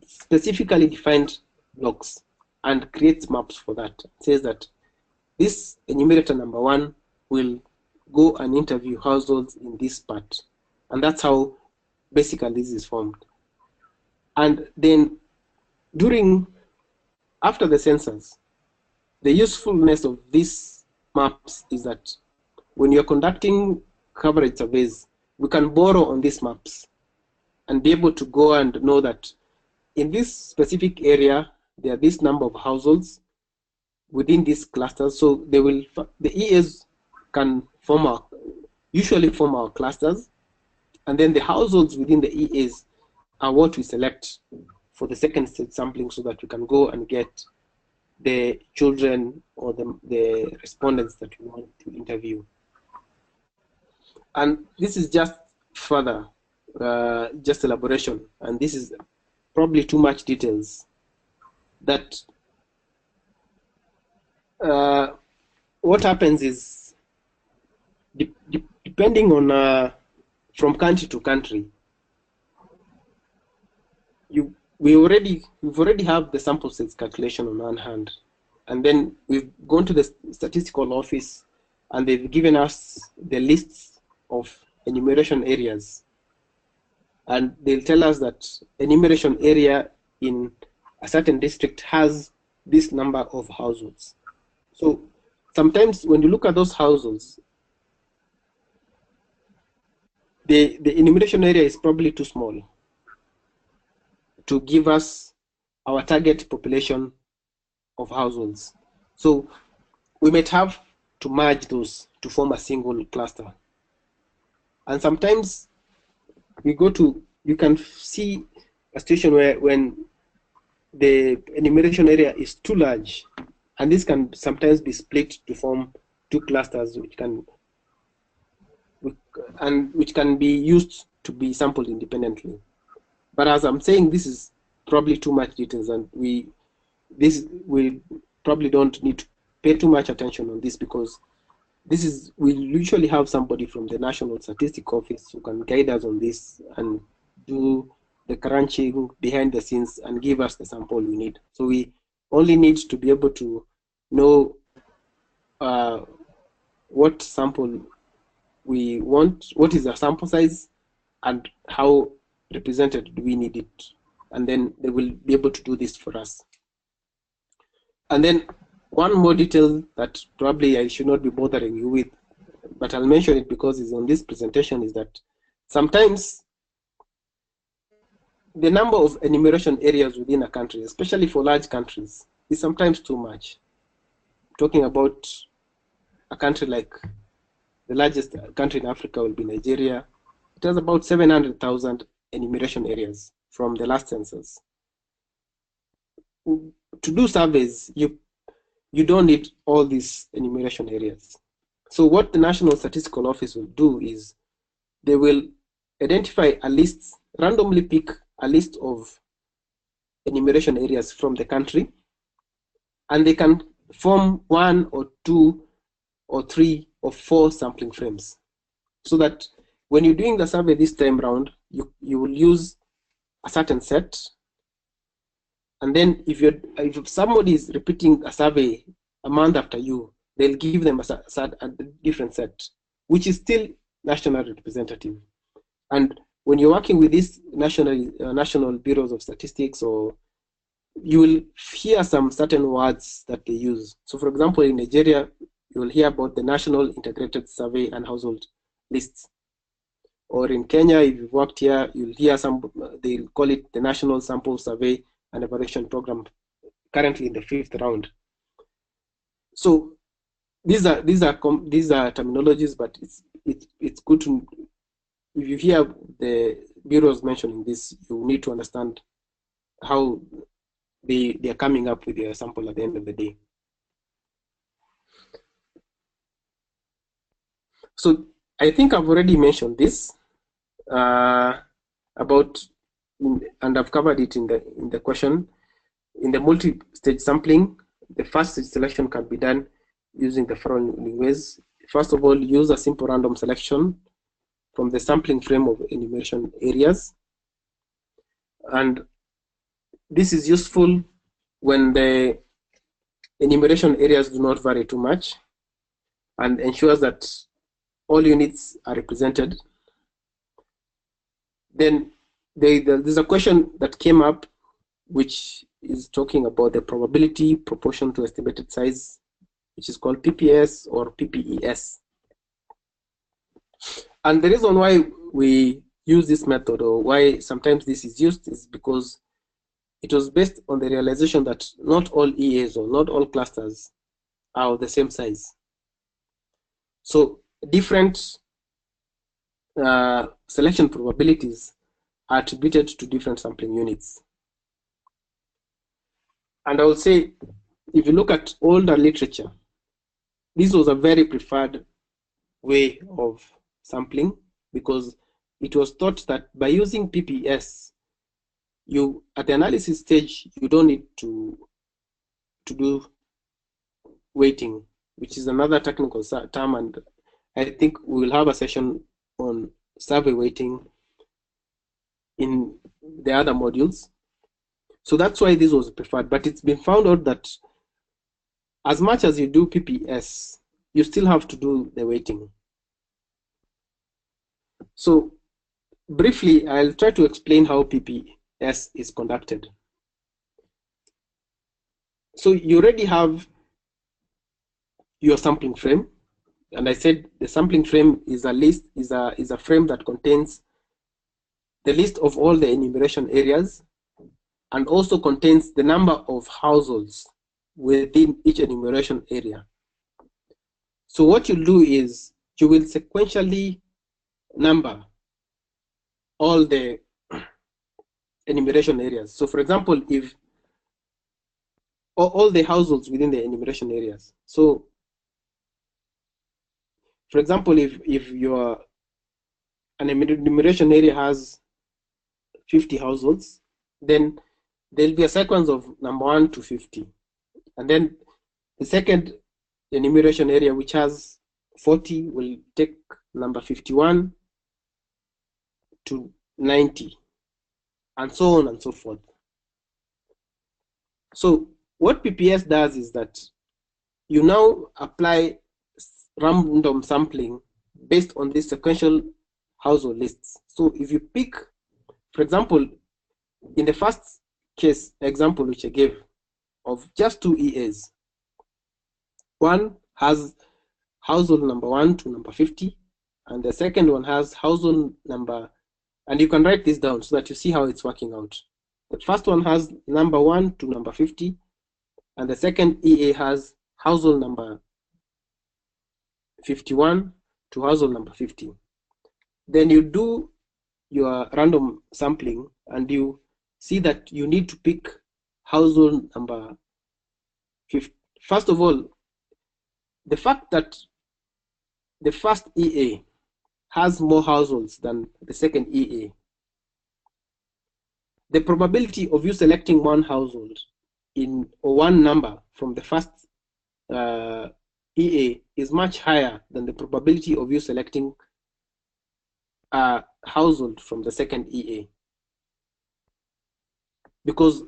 specifically defined blocks and creates maps for that. It says that this enumerator number 1 will go and interview households in this part. And that's how basically this is formed. And then after the census, the usefulness of these maps is that when you're conducting coverage surveys, we can borrow on these maps and be able to go and know that in this specific area, there are this number of households within these clusters. So the EAs can usually form our clusters, and then the households within the EAs are what we select for the second stage sampling so that we can go and get the children or the respondents that we want to interview. And this is just further, just elaboration, and this is probably too much details. That what happens is, depending on from country to country, we already have the sample size calculation on one hand, and then we've gone to the statistical office and they've given us the lists of enumeration areas, and they'll tell us that enumeration area in a certain district has this number of households. So sometimes when you look at those households, the enumeration area is probably too small to give us our target population of households. So we might have to merge those to form a single cluster. And sometimes you can see a situation where when the enumeration area is too large, and this can sometimes be split to form 2 clusters, which can be used to be sampled independently. But as I'm saying, this is probably too much details, and we probably don't need pay too much attention on this, because we usually have somebody from the National Statistic Office who can guide us on this and do the crunching behind the scenes and give us the sample we need. So we only need to be able to know what sample we want, what is the sample size, and how represented do we need it. And then they will be able to do this for us. And then one more detail that probably I should not be bothering you with, but I'll mention it because it's on this presentation, is that sometimes the number of enumeration areas within a country, especially for large countries, is sometimes too much. Talking about a country like the largest country in Africa will be Nigeria. It has about 700,000 enumeration areas from the last census. To do surveys, you don't need all these enumeration areas. So what the National Statistical Office will do is they will identify a list, randomly pick a list of enumeration areas from the country, and they can form 1 or 2 or 3 or 4 sampling frames, so that when you're doing the survey this time round, you will use a certain set. And then if somebody is repeating a survey a month after you, they'll give them a different set, which is still nationally representative. And when you're working with these national bureaus of statistics, or you will hear some certain words that they use. So for example, in Nigeria, you will hear about the National Integrated Survey and Household Lists. Or in Kenya, if you've worked here, you'll hear they'll call it the National Sample Survey and Evaluation Program, currently in the 5th round. So these are terminologies, but it's good to, if you hear the bureaus mentioning this, you need to understand how they are coming up with their sample at the end of the day. So I think I've already mentioned this about, and I've covered it in the question. In the multi-stage sampling, the first stage selection can be done using the following ways. First of all, use a simple random selection from the sampling frame of enumeration areas. And this is useful when the enumeration areas do not vary too much, and ensures that all units are represented. Then there's a question that came up, which is talking about the probability proportion to estimated size, which is called PPS or PPES. And the reason why we use this method, or why sometimes this is used, is because it was based on the realization that not all EAs or not all clusters are of the same size. So different selection probabilities are attributed to different sampling units. And I would say, if you look at older literature, this was a very preferred way of sampling, because it was thought that by using PPS, at the analysis stage, you don't need to do weighting, which is another technical term, and I think we will have a session on survey weighting in the other modules. So that's why this was preferred, but it's been found out that as much as you do PPS, you still have to do the weighting. So briefly, I'll try to explain how PPS is conducted. So you already have your sampling frame, and I said the sampling frame is a frame that contains the list of all the enumeration areas, and also contains the number of households within each enumeration area. So what you'll do is you will sequentially number all the enumeration areas. So for example, if all the households within the enumeration areas. So for example, if an enumeration area has 50 households, then there'll be a sequence of number 1 to 50. And then the second enumeration area which has 40 will take number 51 to 90, and so on and so forth. So what PPS does is that you now apply random sampling based on these sequential household lists. So if you pick, for example, in the first case example which I gave of just two EAs, one has household number 1 to number 50, and the second one has household number, and you can write this down so that you see how it's working out. The first one has number 1 to number 50, and the second EA has household number 51 to household number 50. Then you do your random sampling and you see that you need to pick household number 50. First of all, the fact that the first EA has more households than the second EA, the probability of you selecting one household or one number from the first EA is much higher than the probability of you selecting a household from the second EA. Because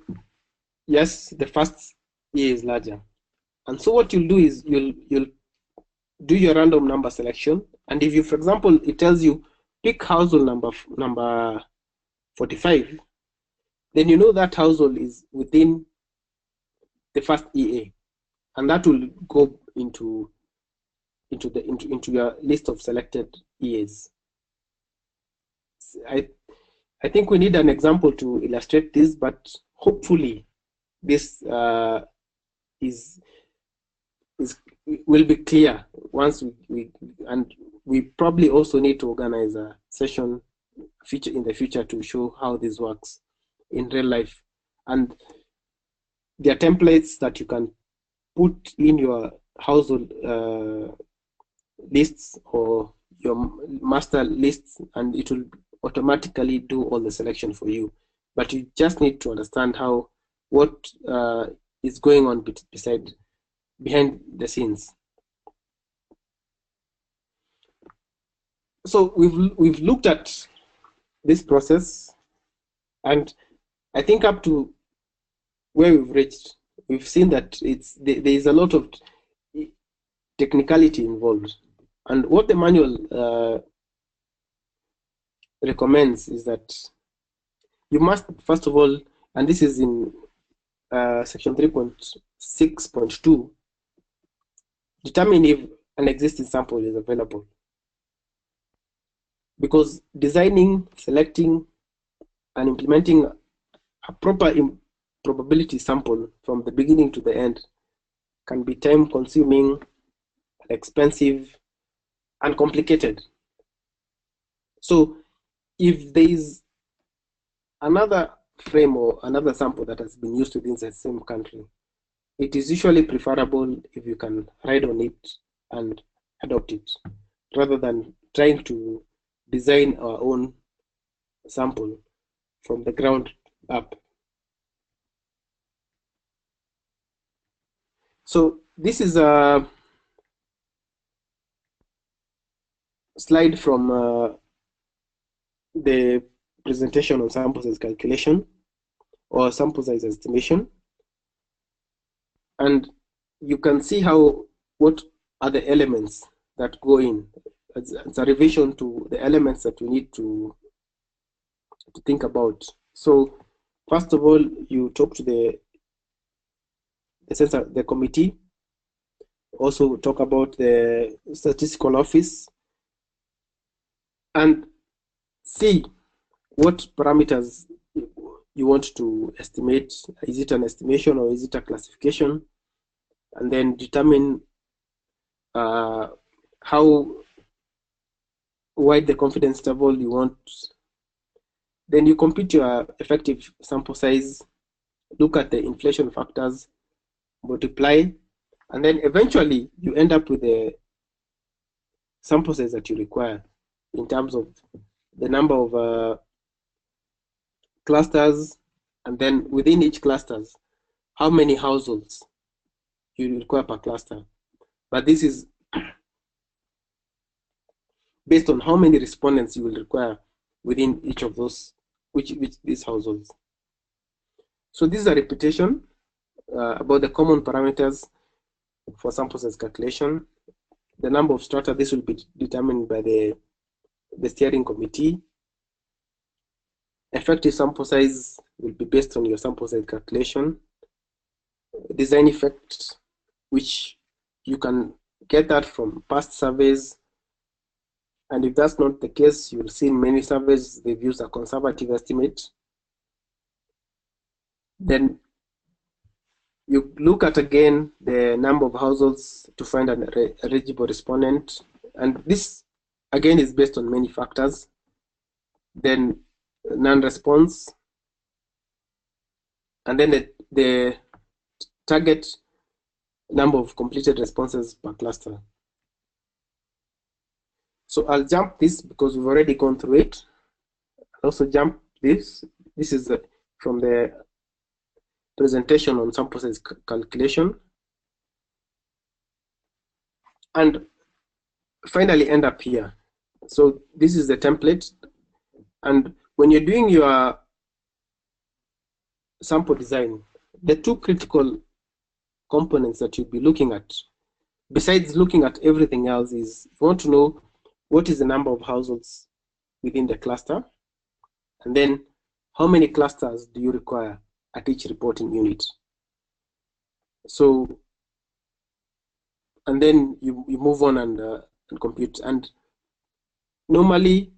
yes, the first EA is larger. And so what you'll do is you'll do your random number selection. And if you, for example, it tells you pick household number 45, then you know that household is within the first EA, and that will go into your list of selected EAs. I think we need an example to illustrate this, but hopefully this will be clear once we probably also need to organize a session in the future to show how this works in real life. And there are templates that you can put in your household lists or your master lists, and it will automatically do all the selection for you. But you just need to understand what is going on behind the scenes. So we've looked at this process, and I think up to where we've reached, we've seen that there is a lot of technicality involved. And what the manual recommends is that you must, first of all, and this is in section 3.6.2, determine if an existing sample is available. Because designing, selecting, and implementing a proper probability sample from the beginning to the end can be time-consuming, expensive, and complicated. So if there is another frame or another sample that has been used within the same country, it is usually preferable if you can ride on it and adopt it, rather than trying to design our own sample from the ground up. So this is a slide from the presentation on sample size calculation or sample size estimation. And you can see what are the elements that go in. It's a revision to the elements that we need to think about. So first of all, you talk to the committee. Also talk about the statistical office and see what parameters you want to estimate. Is it an estimation or is it a classification? And then determine how wide the confidence interval you want. Then you compute your effective sample size, look at the inflation factors, multiply, and then eventually you end up with the sample size that you require in terms of the number of clusters, and then within each clusters, how many households you require per cluster. But this is based on how many respondents you will require within each of those, which these households. So this is a repetition about the common parameters for sample size calculation. The number of strata, this will be determined by the steering committee. Effective sample size will be based on your sample size calculation. Design effect, which you can get that from past surveys. And if that's not the case, you'll see in many surveys, they've used a conservative estimate. Then you look at again the number of households to find an eligible respondent. And this again is based on many factors. Then non-response, and then the target number of completed responses per cluster. So I'll jump this because we've already gone through it. I'll also jump this. This is from the presentation on sample size calculation. And finally end up here. So this is the template. And when you're doing your sample design, the two critical components that you'll be looking at, besides looking at everything else, is you want to know what is the number of households within the cluster, and then how many clusters do you require at each reporting unit. So, and then you move on and compute. And normally,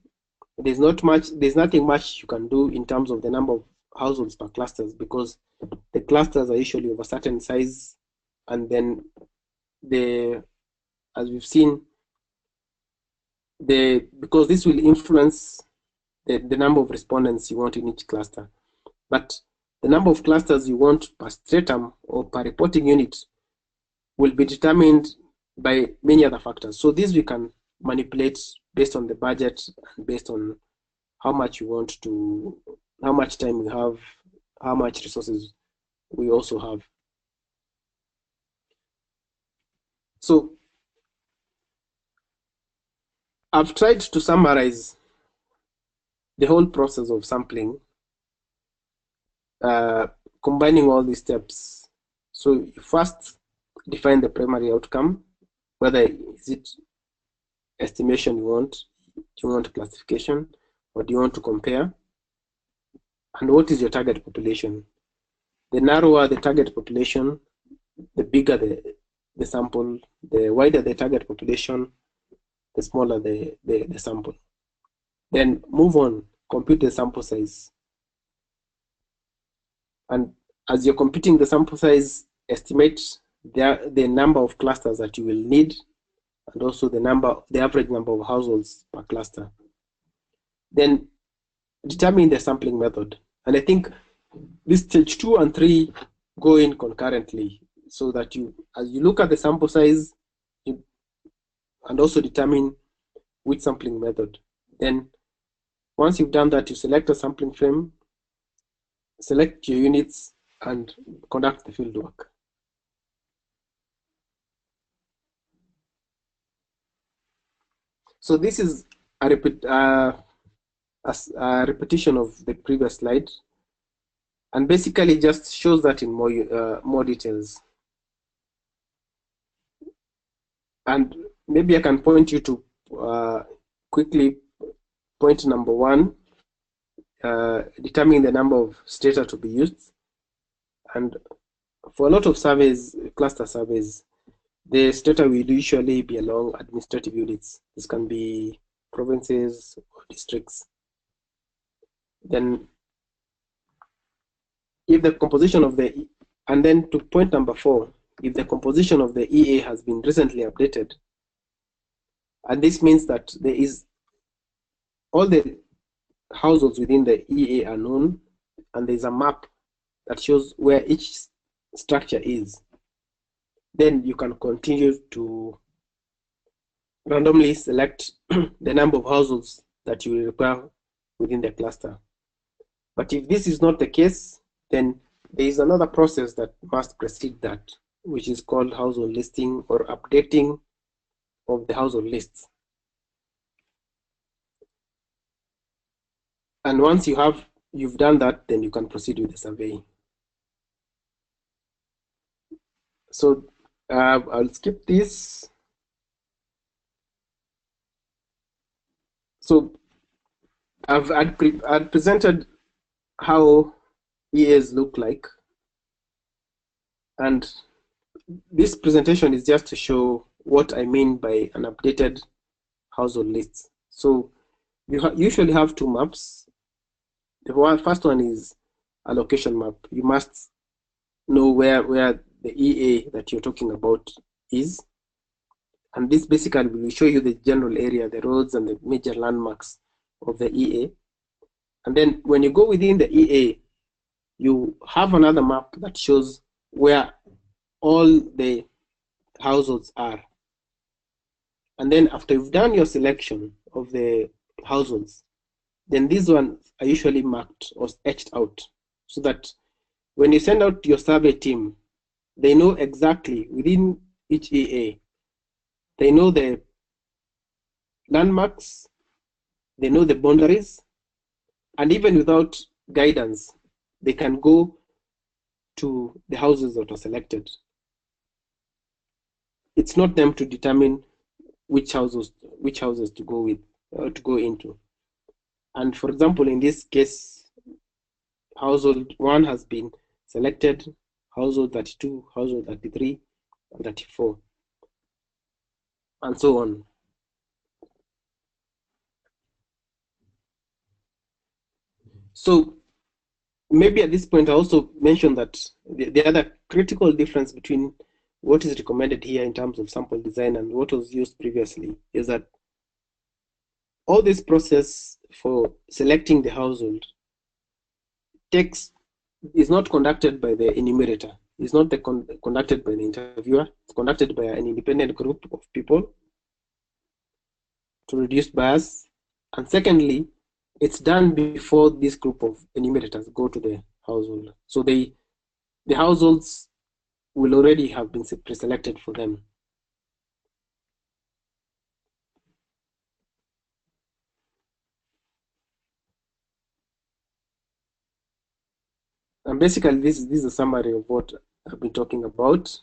there's nothing much you can do in terms of the number of households per clusters, because the clusters are usually of a certain size, and then as we've seen, because this will influence the number of respondents you want in each cluster. But the number of clusters you want per stratum or per reporting unit will be determined by many other factors. So these we can manipulate based on the budget and based on how much you want to, how much time we have, how much resources we also have. So I've tried to summarize the whole process of sampling, combining all these steps. So you first define the primary outcome, whether is it estimation you want, do you want classification, or do you want to compare, and what is your target population. The narrower the target population, the bigger the sample, the wider the target population, the smaller the sample. Then move on, compute the sample size. And as you're computing the sample size, estimate the number of clusters that you will need, and also the average number of households per cluster. Then determine the sampling method. And I think this stage 2 and 3 go in concurrently, so that as you look at the sample size, and also determine which sampling method. Then once you've done that, you select a sampling frame, select your units, and conduct the field work. So this is a repetition of the previous slide, and basically just shows that in more details. And maybe I can point you to quickly point number 1, determining the number of strata to be used. And for a lot of surveys, cluster surveys, the strata will usually be along administrative units. This can be provinces or districts. Then if the composition of and then to point number 4, if the composition of the EA has been recently updated, and this means that there is all the households within the EA are known, and there's a map that shows where each structure is, then you can continue to randomly select the number of households that you will require within the cluster. But if this is not the case, then there is another process that must precede that. which is called household listing or updating of the household lists. And once you've done that, then you can proceed with the survey. So I'll skip this. So I'd presented how EAs look like, and this presentation is just to show what I mean by an updated household list. So you usually have two maps. The first one is a location map. You must know where the EA that you're talking about is. And this basically will show you the general area, the roads and the major landmarks of the EA. And then when you go within the EA, you have another map that shows where all the households are. And then after you've done your selection of the households, then these ones are usually marked or etched out so that when you send out your survey team, they know exactly within each EA, they know the landmarks, they know the boundaries, and even without guidance, they can go to the houses that are selected. It's not them to determine which houses to go with to go into. And for example, in this case, household 1 has been selected, household 32, household 33, and 34, and so on. So maybe at this point, I also mentioned that the other critical difference between what is recommended here in terms of sample design and what was used previously is that all this process for selecting the household is not conducted by the enumerator. It's not conducted by the interviewer. It's conducted by an independent group of people to reduce bias. And secondly, it's done before this group of enumerators go to the household. So the households will already have been pre-selected for them. And basically, this is a summary of what I've been talking about.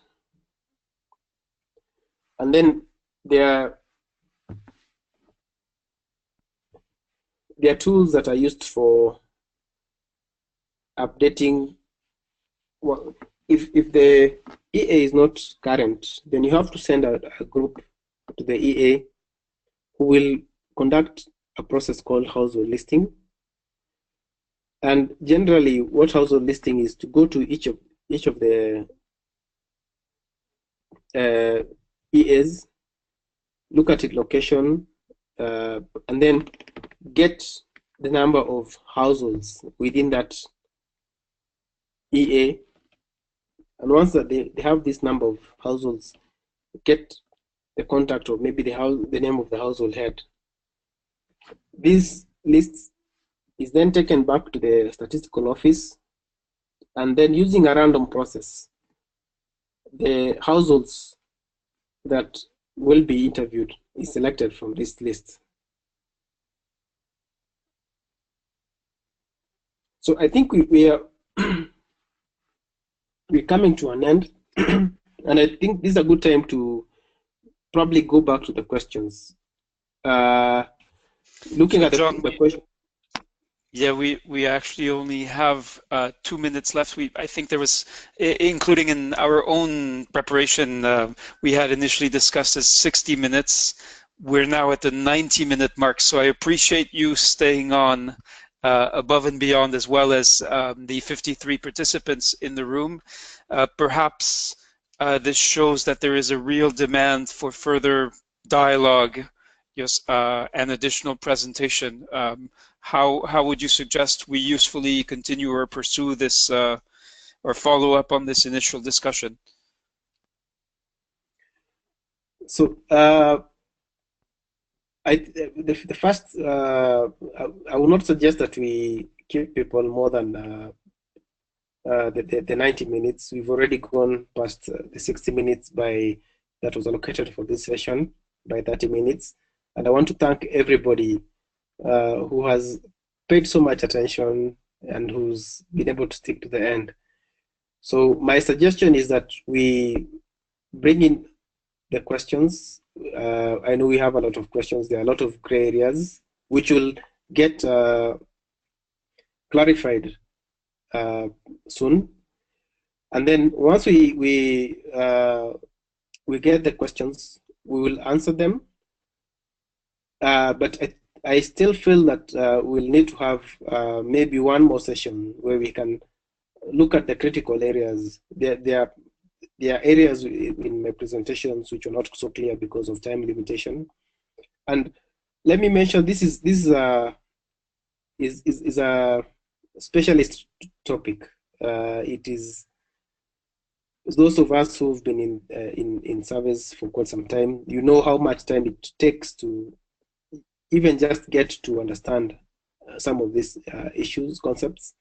And then there are tools that are used for updating. Well, if the EA is not current, then you have to send a group to the EA who will conduct a process called household listing. And generally, what household listing is to go to each of the EAs, look at its location, and then get the number of households within that EA. And once that they have this number of households, get the contact or maybe the name of the household head. This list is then taken back to the statistical office, and then using a random process, the households that will be interviewed is selected from this list. So I think we are we're coming to an end, and I think this is a good time to probably go back to the questions. Looking at the question. Yeah, we actually only have 2 minutes left. I think there was, including in our own preparation, we had initially discussed as 60 minutes. We're now at the 90-minute mark, so I appreciate you staying on above and beyond, as well as the 53 participants in the room. Perhaps this shows that there is a real demand for further dialogue, yes, and additional presentation. How would you suggest we usefully continue or pursue this or follow up on this initial discussion? So the first, I would not suggest that we keep people more than the 90 minutes. We've already gone past the 60 minutes that was allocated for this session by 30 minutes. And I want to thank everybody who has paid so much attention and who's been able to stick to the end. So my suggestion is that we bring in the questions. I know we have a lot of questions. There are a lot of gray areas which will get clarified soon. And then once we get the questions, we will answer them. But I still feel that we'll need to have maybe one more session where we can look at the critical areas. There are areas in my presentations which are not so clear because of time limitation. And let me mention this is a specialist topic. It is those of us who've been in service for quite some time. You know how much time it takes to even just get to understand some of these issues, concepts.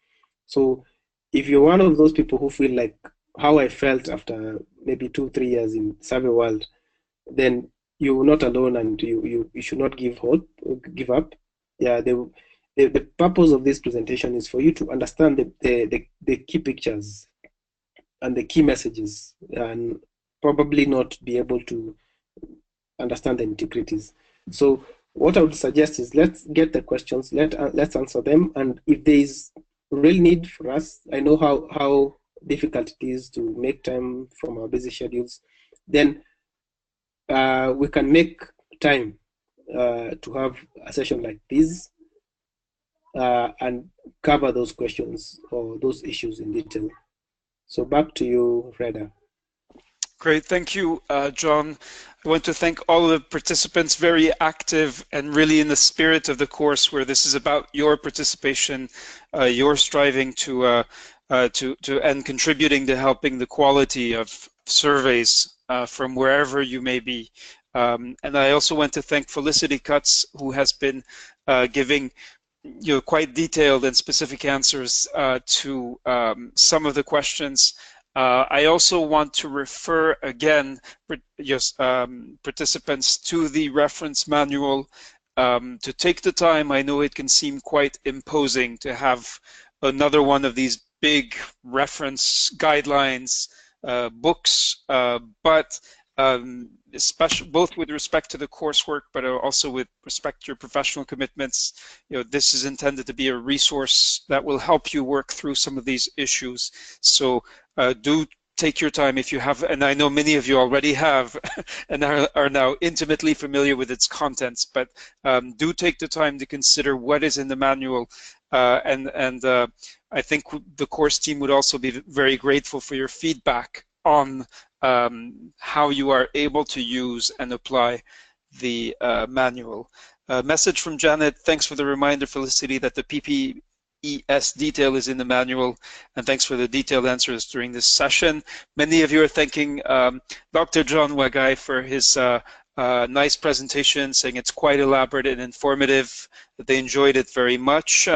So if you're one of those people who feel like how I felt after maybe 2-3 years in survey world, then you're not alone, and you should not give hope or give up. Yeah, the purpose of this presentation is for you to understand the key pictures and the key messages, and probably not be able to understand the nitty-gritties. So what I would suggest is let's get the questions, let's answer them, and if there is real need for us, I know how difficult it is to make time from our busy schedules, then we can make time to have a session like this and cover those questions or those issues in detail. So back to you, Reda. Great, thank you, John. I want to thank all of the participants, very active and really in the spirit of the course, where this is about your participation, your striving to and contributing to helping the quality of surveys from wherever you may be. And I also want to thank Felicity Cutts, who has been giving quite detailed and specific answers to some of the questions. I also want to refer again participants to the reference manual to take the time. I know it can seem quite imposing to have another one of these big reference guidelines books, but especially both with respect to the coursework, but also with respect to your professional commitments, this is intended to be a resource that will help you work through some of these issues. So do take your time if you have, and I know many of you already have and are now intimately familiar with its contents, but do take the time to consider what is in the manual, and I think the course team would also be very grateful for your feedback on how you are able to use and apply the manual. Message from Janet: thanks for the reminder, Felicity, that the PPES detail is in the manual, and thanks for the detailed answers during this session. Many of you are thanking Dr. John Wagai for his nice presentation, saying it's quite elaborate and informative, that they enjoyed it very much.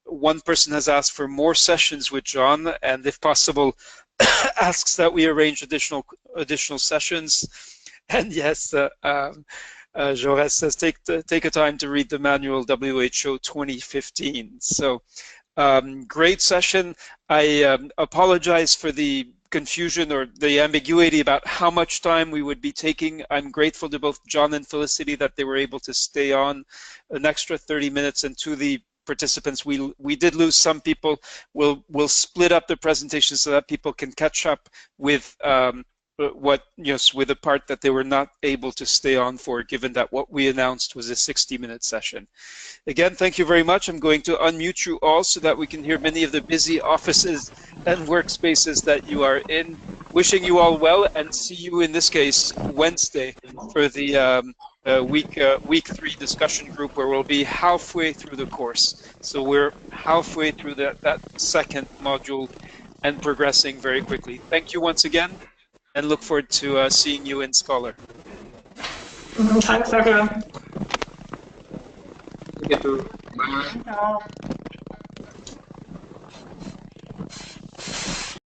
One person has asked for more sessions with John, and if possible, asks that we arrange additional sessions. And yes, Jaurès says take a time to read the manual, WHO 2015. So great session. I apologize for the confusion or the ambiguity about how much time we would be taking. I'm grateful to both John and Felicity that they were able to stay on an extra 30 minutes, and to the participants, we did lose some people. We'll split up the presentation so that people can catch up with with the part that they were not able to stay on for, given that what we announced was a 60-minute session. Again, thank you very much. I'm going to unmute you all so that we can hear many of the busy offices and workspaces that you are in. Wishing you all well, and see you in this case Wednesday for the week 3 discussion group, where we'll be halfway through the course. So we're halfway through that second module and progressing very quickly. Thank you once again, and look forward to seeing you in Scholar. Thanks, everyone. Thank you. Bye.